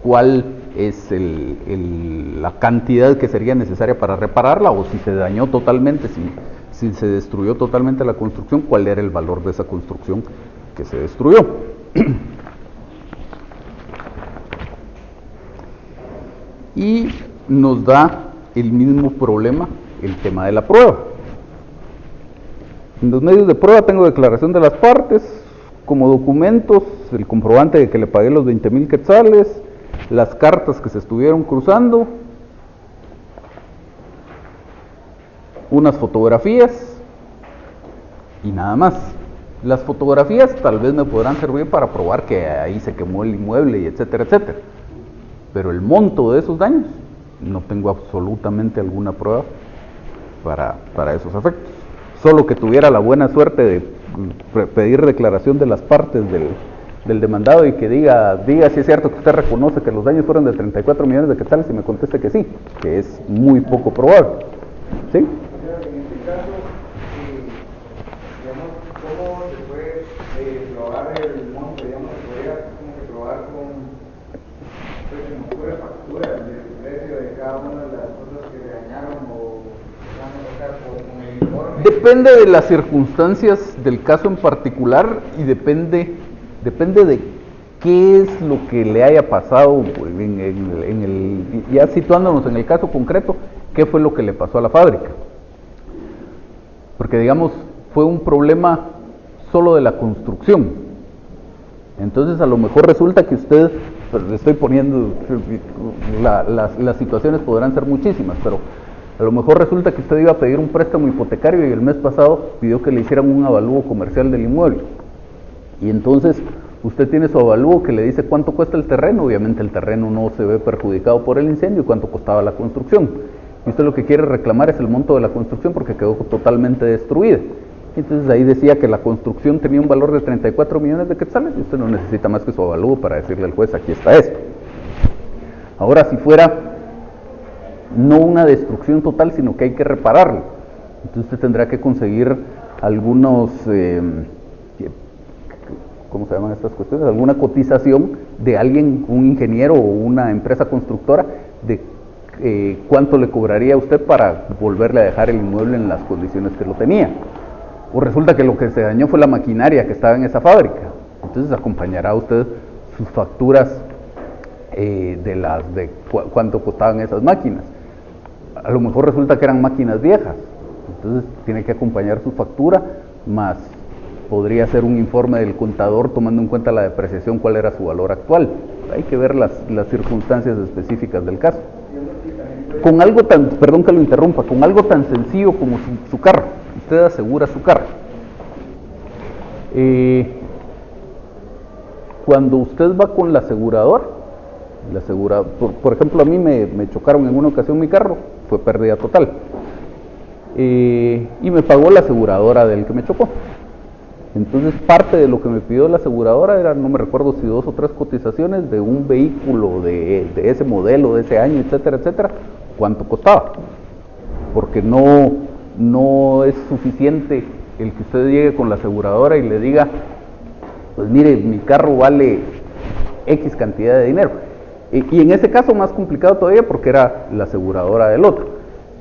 cuál es la cantidad que sería necesaria para repararla, o si se dañó totalmente, si se destruyó totalmente la construcción, cuál era el valor de esa construcción que se destruyó. Y nos da el mismo problema el tema de la prueba. En los medios de prueba tengo declaración de las partes, como documentos, el comprobante de que le pagué los 20,000 quetzales, las cartas que se estuvieron cruzando, unas fotografías y nada más. Las fotografías tal vez me podrán servir para probar que ahí se quemó el inmueble y etcétera, etcétera. Pero el monto de esos daños, no tengo absolutamente alguna prueba para esos efectos. Solo que tuviera la buena suerte de pedir declaración de las partes del demandado y que diga si es cierto que usted reconoce que los daños fueron de 34 millones de quetzales y me conteste que sí, que es muy poco probable. ¿Sí? En este caso, digamos, ¿cómo se puede probar el monto? Digamos, se podría como que probar con puras facturas del precio de cada una de las cosas que se dañaron o con el informe. Depende de las circunstancias del caso en particular y depende de qué es lo que le haya pasado ya situándonos en el caso concreto, qué fue lo que le pasó a la fábrica. Porque digamos, fue un problema solo de la construcción. Entonces a lo mejor resulta que usted, pues, le estoy poniendo, las situaciones podrán ser muchísimas, pero a lo mejor resulta que usted iba a pedir un préstamo hipotecario y el mes pasado pidió que le hicieran un avalúo comercial del inmueble. Y entonces usted tiene su avalúo que le dice cuánto cuesta el terreno, obviamente el terreno no se ve perjudicado por el incendio y cuánto costaba la construcción. Y usted lo que quiere reclamar es el monto de la construcción porque quedó totalmente destruida. Entonces ahí decía que la construcción tenía un valor de 34 millones de quetzales y usted no necesita más que su avalúo para decirle al juez, aquí está esto. Ahora, si fuera no una destrucción total, sino que hay que repararlo, entonces usted tendrá que conseguir algunos, ¿cómo se llaman estas cuestiones? Alguna cotización de alguien, un ingeniero o una empresa constructora, de cuánto le cobraría a usted para volverle a dejar el inmueble en las condiciones que lo tenía. O resulta que lo que se dañó fue la maquinaria que estaba en esa fábrica, entonces acompañará a usted sus facturas de cuánto costaban esas máquinas. A lo mejor resulta que eran máquinas viejas, entonces tiene que acompañar su factura, más podría ser un informe del contador tomando en cuenta la depreciación, cuál era su valor actual. Hay que ver las circunstancias específicas del caso. Con algo tan, perdón que lo interrumpa, con algo tan sencillo como su carro, usted asegura su carro. Cuando usted va con la aseguradora, por ejemplo, a mí me chocaron en una ocasión mi carro, fue pérdida total, y me pagó la aseguradora del que me chocó. Entonces parte de lo que me pidió la aseguradora era, no me recuerdo si 2 o 3 cotizaciones de un vehículo de ese modelo, de ese año, etcétera, etcétera, cuánto costaba, porque no es suficiente el que usted llegue con la aseguradora y le diga, pues mire, mi carro vale X cantidad de dinero. Y en ese caso más complicado todavía porque era la aseguradora del otro.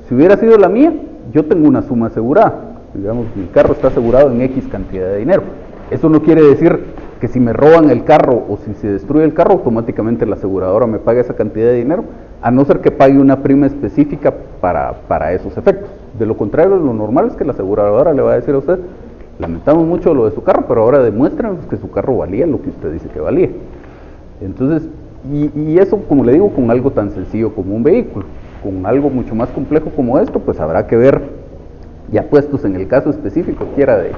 Si hubiera sido la mía, yo tengo una suma asegurada. Digamos, mi carro está asegurado en X cantidad de dinero. Eso no quiere decir que si me roban el carro o si se destruye el carro, automáticamente la aseguradora me paga esa cantidad de dinero, a no ser que pague una prima específica para esos efectos. De lo contrario, lo normal es que la aseguradora le va a decir a usted, lamentamos mucho lo de su carro, pero ahora demuestran que su carro valía lo que usted dice que valía. Entonces, y eso, como le digo, con algo tan sencillo como un vehículo. Con algo mucho más complejo como esto, pues habrá que ver, ya puestos en el caso específico, quiera de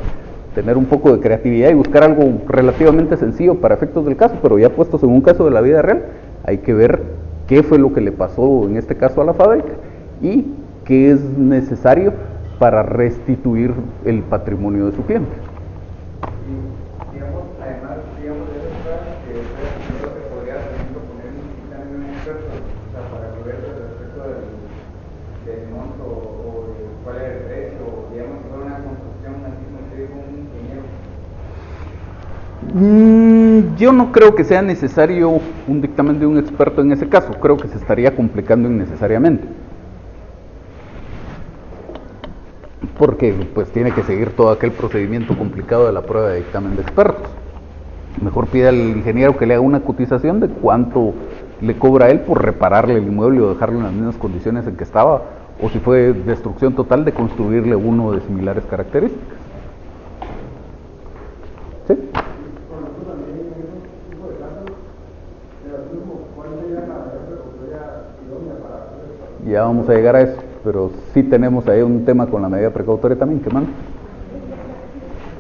tener un poco de creatividad y buscar algo relativamente sencillo para efectos del caso, pero ya puestos en un caso de la vida real, hay que ver qué fue lo que le pasó en este caso a la fábrica y qué es necesario para restituir el patrimonio de su cliente. Y, digamos, además, digamos, de esas cosas que yo creo que podría, por ejemplo, poner también un experto, o sea, para ver respecto del monto o de cuál es el precio, o digamos, si fuera una construcción, así como usted dijo, un ingeniero. Yo no creo que sea necesario un dictamen de un experto en ese caso, creo que se estaría complicando innecesariamente. Porque pues tiene que seguir todo aquel procedimiento complicado de la prueba de dictamen de expertos. Mejor pide al ingeniero que le haga una cotización de cuánto le cobra a él por repararle el inmueble o dejarlo en las mismas condiciones en que estaba, o si fue destrucción total, de construirle uno de similares características. ¿Sí? Ya vamos a llegar a eso, pero sí tenemos ahí un tema con la medida precautoria también, ¿qué manda?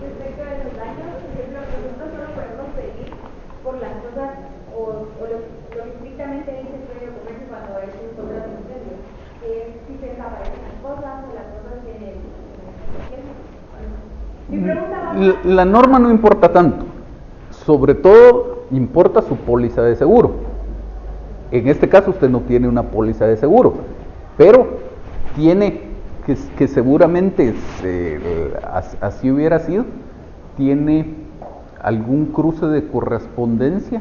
Respecto a los daños, por ejemplo, nosotros solo podemos pedir por las cosas o lo que estrictamente dice el Código de Comercio cuando es un contrato de incendio, que es si se desaparecen las cosas o las cosas tienen. Mi pregunta va La norma no importa tanto, sobre todo importa su póliza de seguro. En este caso usted no tiene una póliza de seguro, pero tiene que seguramente, así hubiera sido, tiene algún cruce de correspondencia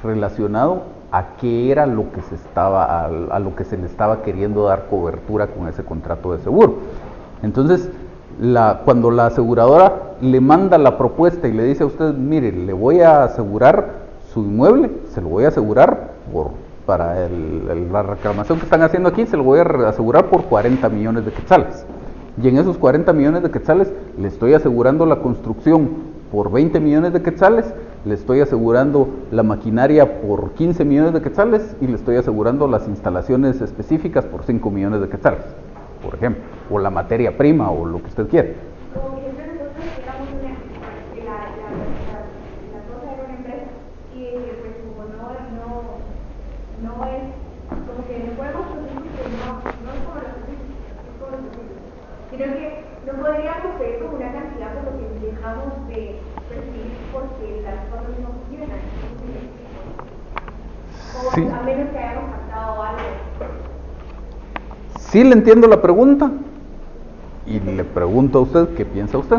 relacionado a qué era lo que a lo que se le estaba queriendo dar cobertura con ese contrato de seguro. Entonces, cuando la aseguradora le manda la propuesta y le dice a usted, mire, le voy a asegurar su inmueble, se lo voy a asegurar para la reclamación que están haciendo aquí, se lo voy a asegurar por 40 millones de quetzales. Y en esos 40 millones de quetzales le estoy asegurando la construcción por 20 millones de quetzales, le estoy asegurando la maquinaria por 15 millones de quetzales y le estoy asegurando las instalaciones específicas por 5 millones de quetzales, por ejemplo, o la materia prima o lo que usted quiera. como que siempre nosotros digamos que la cosa era una empresa y pues como no es como que no podemos producir que no es como los servicios, es como los servicios, sino que no podríamos pedir como una cantidad por lo que dejamos de percibir porque las cosas no funcionan, o Sí. a menos que hayamos captado algo. Sí le entiendo la pregunta y le pregunto a usted, ¿qué piensa usted?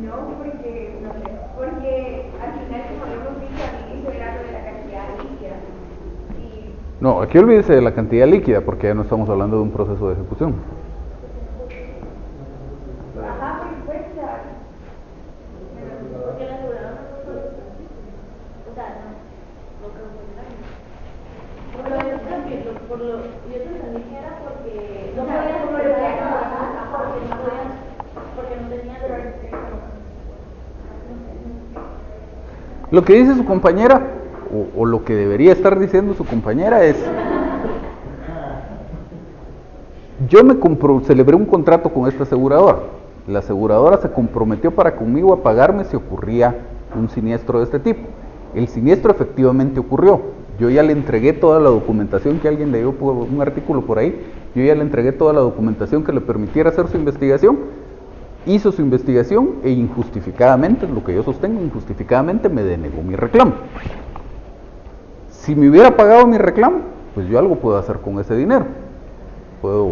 No, porque al final, como hemos dicho al inicio, era lo de la cantidad líquida. No, aquí olvídese de la cantidad líquida porque ya no estamos hablando de un proceso de ejecución. Ajá, pues, porque la aseguradora no solo, o sea, no causó el daño. Por lo menos creo que yo te entendí que era porque no podían porque no tenían Lo que dice su compañera, o lo que debería estar diciendo su compañera es, yo celebré un contrato con esta aseguradora, la aseguradora se comprometió para conmigo a pagarme si ocurría un siniestro de este tipo. El siniestro efectivamente ocurrió, yo ya le entregué toda la documentación que alguien leyó por un artículo por ahí, yo ya le entregué toda la documentación que le permitiera hacer su investigación. Hizo su investigación e injustificadamente, lo que yo sostengo, injustificadamente me denegó mi reclamo. Si me hubiera pagado mi reclamo, pues yo algo puedo hacer con ese dinero. Puedo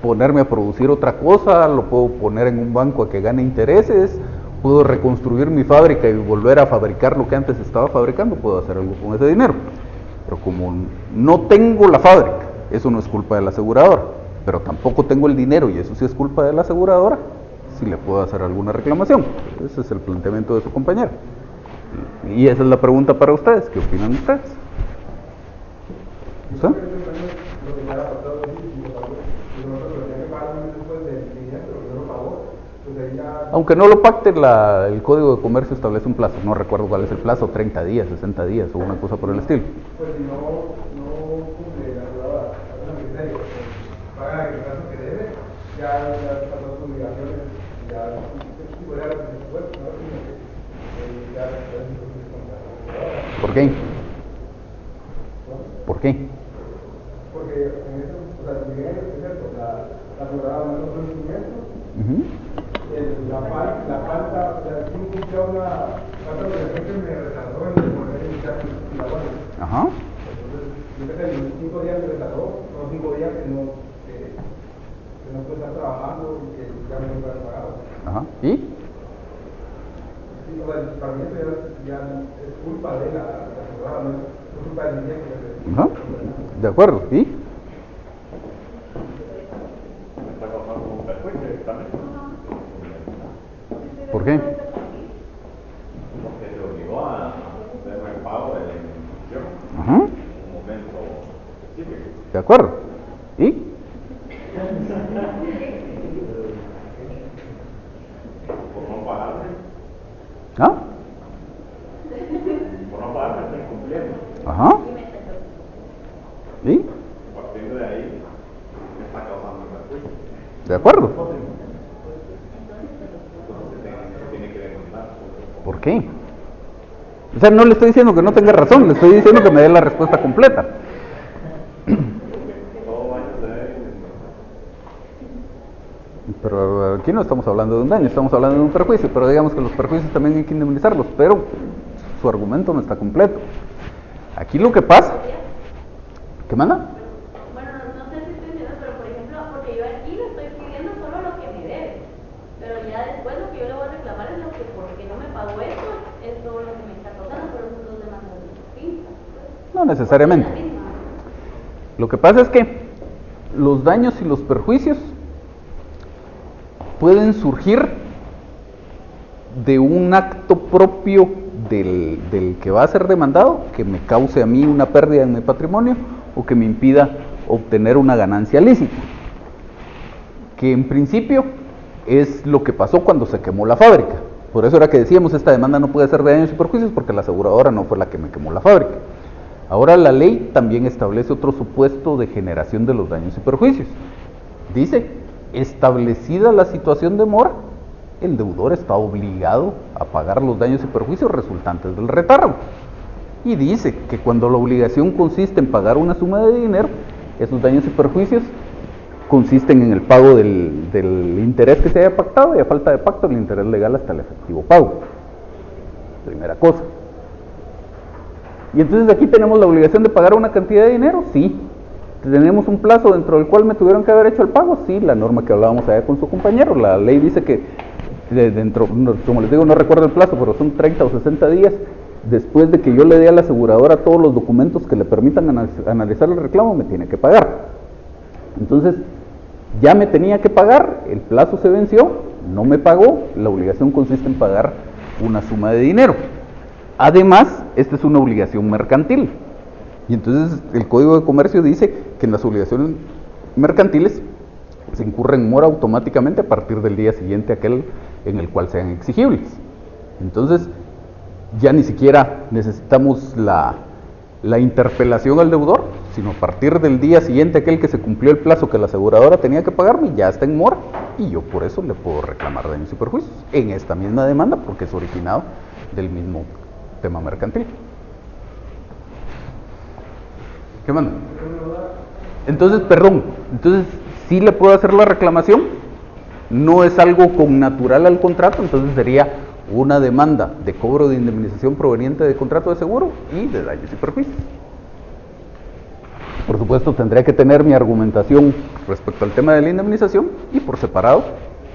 ponerme a producir otra cosa, lo puedo poner en un banco a que gane intereses, puedo reconstruir mi fábrica y volver a fabricar lo que antes estaba fabricando, puedo hacer algo con ese dinero. Pero como no tengo la fábrica, eso no es culpa de la aseguradora, pero tampoco tengo el dinero y eso sí es culpa de la aseguradora, sí le puedo hacer alguna reclamación. Ese es el planteamiento de su compañero. Y esa es la pregunta para ustedes, ¿qué opinan ustedes? ¿Sí? pagar un mes después del siniestro, que no lo pagó, pues ahí ya... Aunque no lo pacte, el Código de Comercio establece un plazo, no recuerdo cuál es el plazo, 30 días, 60 días o una cosa por el estilo. Pues si no cumple la jurada, alguna criterio, paga el caso que debe, ya pasó sus obligaciones, ya puede dar el presupuesto, ¿no? ¿Por qué? ¿Por qué? Porque en eso, o sea, si bien es cierto, la jurada no es un instrumento, la falta, o sea, si cumplió una falta de obligación que me retardó en poder iniciar mi labor. Ajá. Entonces, yo creo que los 5 días me retardó, son 5 días que no puedo estar trabajando y que ya me no puedo pagar. Ajá. ¿Y? Sí, o sea, para mí eso ya es culpa de la jurada, no es culpa del día que Ajá. De acuerdo. ¿Y? ¿Por qué? Porque se obligó a hacer el pago de la indemnización Ajá. en un momento específico. De acuerdo. ¿Y? Por no pagarme, ¿Ah? por no pagarme estoy cumpliendo. Ajá. ¿Y? A partir de ahí me está causando un perjuicio. De acuerdo. Entonces se tiene que demandar. ¿Por qué? O sea, no le estoy diciendo que no tenga razón, le estoy diciendo que me dé la respuesta completa. Todo año se debe indemnizar. Pero aquí no estamos hablando de un daño, estamos hablando de un perjuicio, pero digamos que los perjuicios también hay que indemnizarlos, pero su argumento no está completo. Aquí lo que pasa... ¿Qué manda? Bueno, no sé si estoy diciendo, pero por ejemplo, porque yo aquí le estoy pidiendo solo lo que me debe, pero ya después lo que yo le voy a reclamar es lo que porque no me pagó esto, es todo lo que me está causando, pero son dos demandas distintas. No necesariamente. Lo que pasa es que los daños y los perjuicios pueden surgir de un acto propio del que va a ser demandado, que me cause a mí una pérdida en mi patrimonio o que me impida obtener una ganancia lícita, que en principio es lo que pasó cuando se quemó la fábrica. Por eso era que decíamos, esta demanda no puede ser de daños y perjuicios porque la aseguradora no fue la que me quemó la fábrica. Ahora la ley también establece otro supuesto de generación de los daños y perjuicios. Dice, establecida la situación de mora, el deudor está obligado a pagar los daños y perjuicios resultantes del retardo. Y dice que cuando la obligación consiste en pagar una suma de dinero, esos daños y perjuicios consisten en el pago del interés que se haya pactado y a falta de pacto el interés legal hasta el efectivo pago. Primera cosa. Y entonces aquí tenemos la obligación de pagar una cantidad de dinero, sí. ¿Tenemos un plazo dentro del cual me tuvieron que haber hecho el pago? Sí, la norma que hablábamos allá con su compañero. La ley dice que dentro, como les digo, no recuerdo el plazo, pero son 30 o 60 días después de que yo le dé a la aseguradora todos los documentos que le permitan analizar el reclamo, me tiene que pagar. Entonces, ya me tenía que pagar, el plazo se venció, no me pagó, la obligación consiste en pagar una suma de dinero. Además, esta es una obligación mercantil. Y entonces el Código de Comercio dice que en las obligaciones mercantiles se incurre en mora automáticamente a partir del día siguiente aquel en el cual sean exigibles. Entonces, ya ni siquiera necesitamos la interpelación al deudor, sino a partir del día siguiente aquel que se cumplió el plazo que la aseguradora tenía que pagarme, ya está en mora y yo por eso le puedo reclamar daños y perjuicios en esta misma demanda porque es originado del mismo tema mercantil. ¿Qué manda? Entonces, perdón, sí le puedo hacer la reclamación, no es algo connatural al contrato, entonces sería una demanda de cobro de indemnización proveniente de contrato de seguro y de daños y perjuicios. Por supuesto, tendría que tener mi argumentación respecto al tema de la indemnización y por separado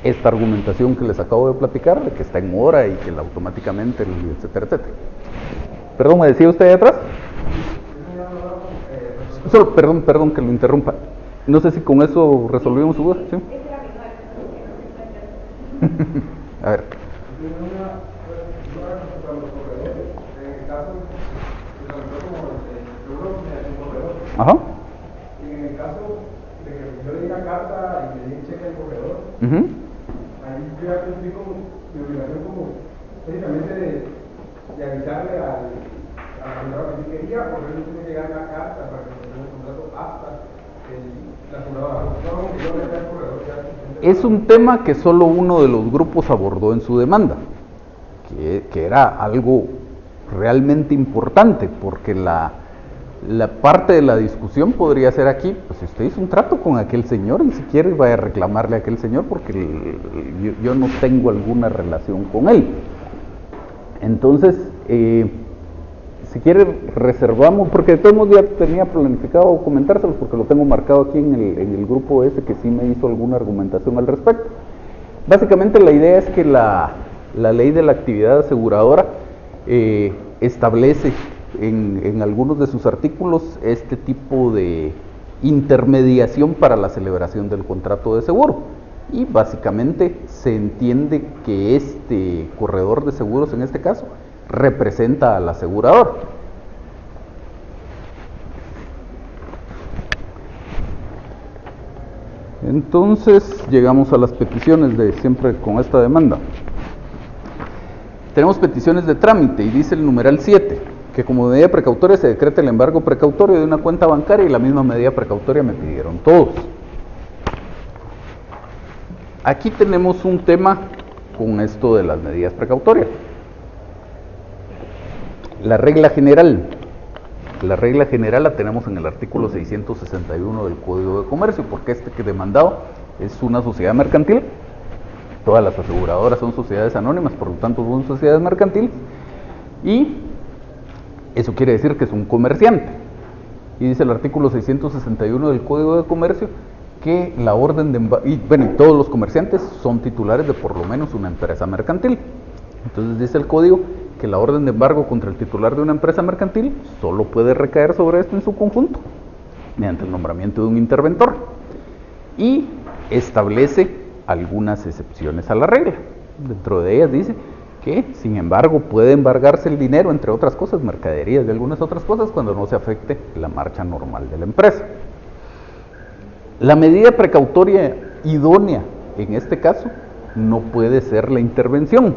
esta argumentación que les acabo de platicar, de que está en mora y que automáticamente, etcétera, etcétera. Perdón, ¿me decía usted ahí atrás? Solo, perdón que lo interrumpa. No sé si con eso resolvimos su duda, ¿sí? A ver. Ajá. En el caso de que yo le di una carta y le di un cheque al corredor, ahí yo ya cumplí con mi obligación como precisamente de avisarle al asegurador que sí quería, porque él tiene que llegar una carta para que se tenga el contrato hasta la aseguradora. No, yo le di al corredor ya. Es un tema que solo uno de los grupos abordó en su demanda, que era algo realmente importante, porque la parte de la discusión podría ser aquí, pues si usted hizo un trato con aquel señor, ni siquiera vaya a reclamarle a aquel señor porque yo no tengo alguna relación con él. Entonces, si quiere reservamos, porque de todos modos ya tenía planificado comentárselos porque lo tengo marcado aquí en el grupo ese que sí me hizo alguna argumentación al respecto. Básicamente la idea es que la ley de la actividad aseguradora establece en algunos de sus artículos este tipo de intermediación para la celebración del contrato de seguro, y básicamente se entiende que este corredor de seguros en este caso representa al asegurador. Entonces llegamos a las peticiones de siempre con esta demanda. Tenemos peticiones de trámite y dice el numeral 7 que como medida precautoria se decreta el embargo precautorio de una cuenta bancaria, y la misma medida precautoria me pidieron todos. Aquí tenemos un tema con esto de las medidas precautorias. La regla general la tenemos en el artículo 661 del Código de Comercio, porque este que demandado es una sociedad mercantil. Todas las aseguradoras son sociedades anónimas, por lo tanto son sociedades mercantiles, y eso quiere decir que es un comerciante. Y dice el artículo 661 del Código de Comercio que la orden de embargo, y todos los comerciantes son titulares de por lo menos una empresa mercantil. Entonces dice el código que la orden de embargo contra el titular de una empresa mercantil solo puede recaer sobre esto en su conjunto, mediante el nombramiento de un interventor, y establece algunas excepciones a la regla. Dentro de ellas dice que, sin embargo, puede embargarse el dinero, entre otras cosas, mercaderías y algunas otras cosas, cuando no se afecte la marcha normal de la empresa. La medida precautoria idónea en este caso no puede ser la intervención,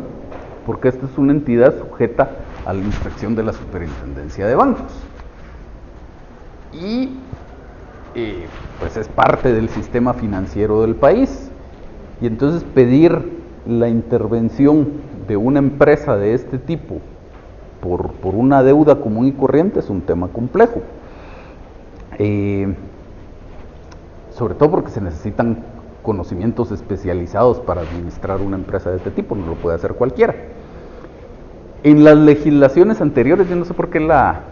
porque esta es una entidad sujeta a la inspección de la Superintendencia de Bancos y pues es parte del sistema financiero del país, y entonces pedir la intervención de una empresa de este tipo por una deuda común y corriente es un tema complejo, sobre todo porque se necesitan conocimientos especializados para administrar una empresa de este tipo, no lo puede hacer cualquiera. En las legislaciones anteriores, yo no sé por qué la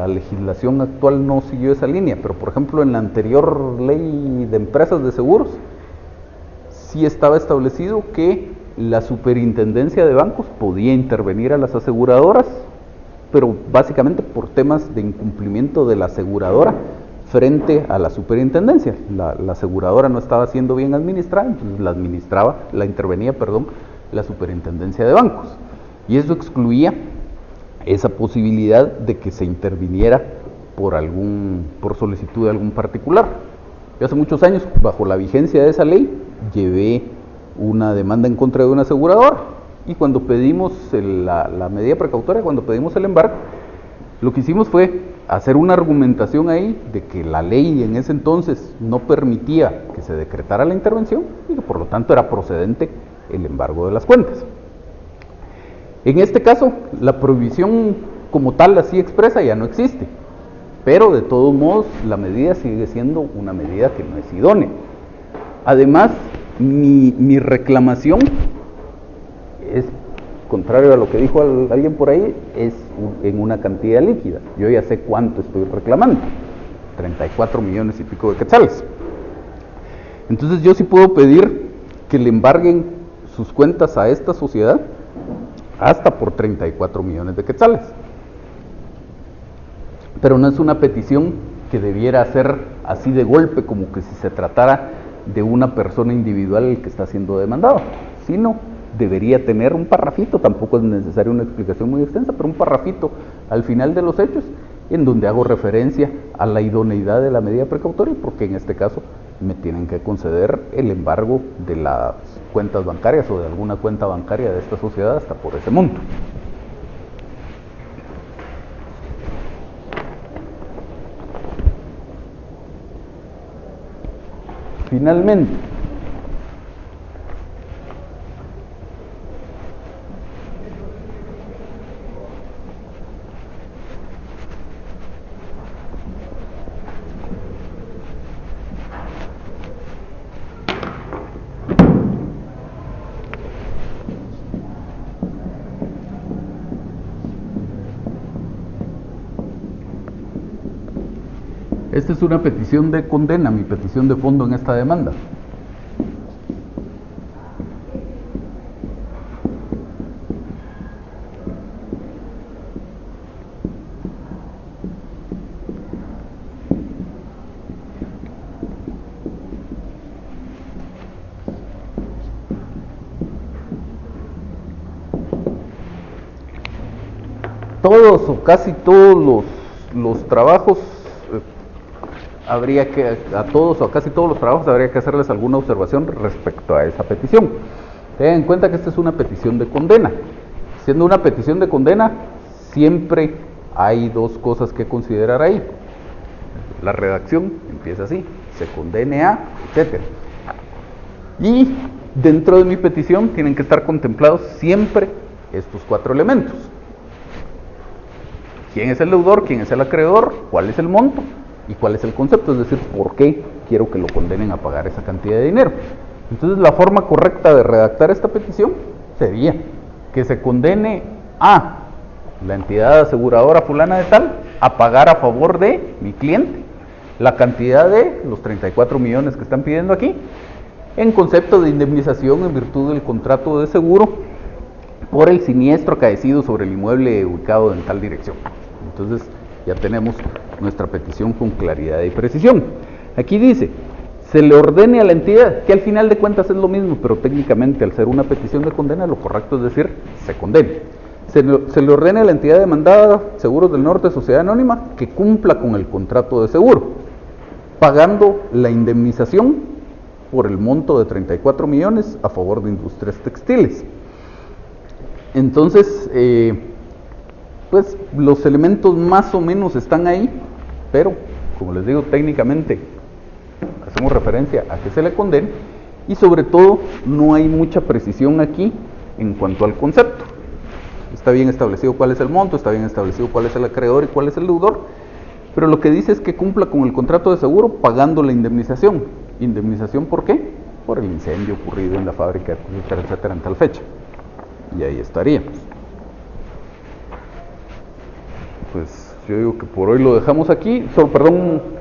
legislación actual no siguió esa línea, pero por ejemplo en la anterior ley de empresas de seguros sí estaba establecido que la superintendencia de bancos podía intervenir a las aseguradoras, pero básicamente por temas de incumplimiento de la aseguradora frente a la superintendencia. La aseguradora no estaba siendo bien administrada, entonces la intervenía la superintendencia de bancos, y eso excluía esa posibilidad de que se interviniera por solicitud de algún particular. Yo hace muchos años, bajo la vigencia de esa ley, llevé una demanda en contra de un asegurador, y cuando pedimos la medida precautoria, cuando pedimos el embargo, lo que hicimos fue hacer una argumentación ahí de que la ley en ese entonces no permitía que se decretara la intervención y que por lo tanto era procedente el embargo de las cuentas. En este caso, la prohibición como tal así expresa ya no existe, pero de todos modos la medida sigue siendo una medida que no es idónea. Además, mi reclamación es, contrario a lo que dijo alguien por ahí, es en una cantidad líquida. Yo ya sé cuánto estoy reclamando, 34 millones y pico de quetzales. Entonces yo sí puedo pedir que le embarguen sus cuentas a esta sociedad hasta por 34 millones de quetzales. Pero no es una petición que debiera ser así de golpe, como que si se tratara de una persona individual el que está siendo demandado, sino debería tener un parrafito, tampoco es necesaria una explicación muy extensa, pero un parrafito al final de los hechos en donde hago referencia a la idoneidad de la medida precautoria, porque en este caso me tienen que conceder el embargo de las cuentas bancarias o de alguna cuenta bancaria de esta sociedad hasta por ese monto. Finalmente, esta es una petición de condena, mi petición de fondo en esta demanda. Todos o casi todos los trabajos habría que, a todos o a casi todos los trabajos habría que hacerles alguna observación respecto a esa petición. Tengan en cuenta que esta es una petición de condena. Siendo una petición de condena, siempre hay dos cosas que considerar ahí. La redacción empieza así: se condene a, etc. Y dentro de mi petición tienen que estar contemplados siempre estos 4 elementos. ¿Quién es el deudor? ¿Quién es el acreedor? ¿Cuál es el monto? ¿Y cuál es el concepto? Es decir, ¿por qué quiero que lo condenen a pagar esa cantidad de dinero? Entonces, la forma correcta de redactar esta petición sería que se condene a la entidad aseguradora fulana de tal a pagar a favor de mi cliente la cantidad de los 34 millones que están pidiendo aquí, en concepto de indemnización en virtud del contrato de seguro por el siniestro acaecido sobre el inmueble ubicado en tal dirección. Entonces, ya tenemos nuestra petición con claridad y precisión. Aquí dice, se le ordene a la entidad, que al final de cuentas es lo mismo, pero técnicamente al ser una petición de condena, lo correcto es decir, se condene. Se le ordene a la entidad demandada, Seguros del Norte, Sociedad Anónima, que cumpla con el contrato de seguro, pagando la indemnización por el monto de 34 millones a favor de Industrias Textiles. Entonces, pues los elementos más o menos están ahí, pero como les digo, técnicamente hacemos referencia a que se le condene y sobre todo no hay mucha precisión aquí en cuanto al concepto. Está bien establecido cuál es el monto, está bien establecido cuál es el acreedor y cuál es el deudor, pero lo que dice es que cumpla con el contrato de seguro pagando la indemnización. ¿Indemnización por qué? Por el incendio ocurrido en la fábrica, etcétera, etcétera, en tal fecha. Y ahí estaríamos. Pues yo digo que por hoy lo dejamos aquí. Perdón.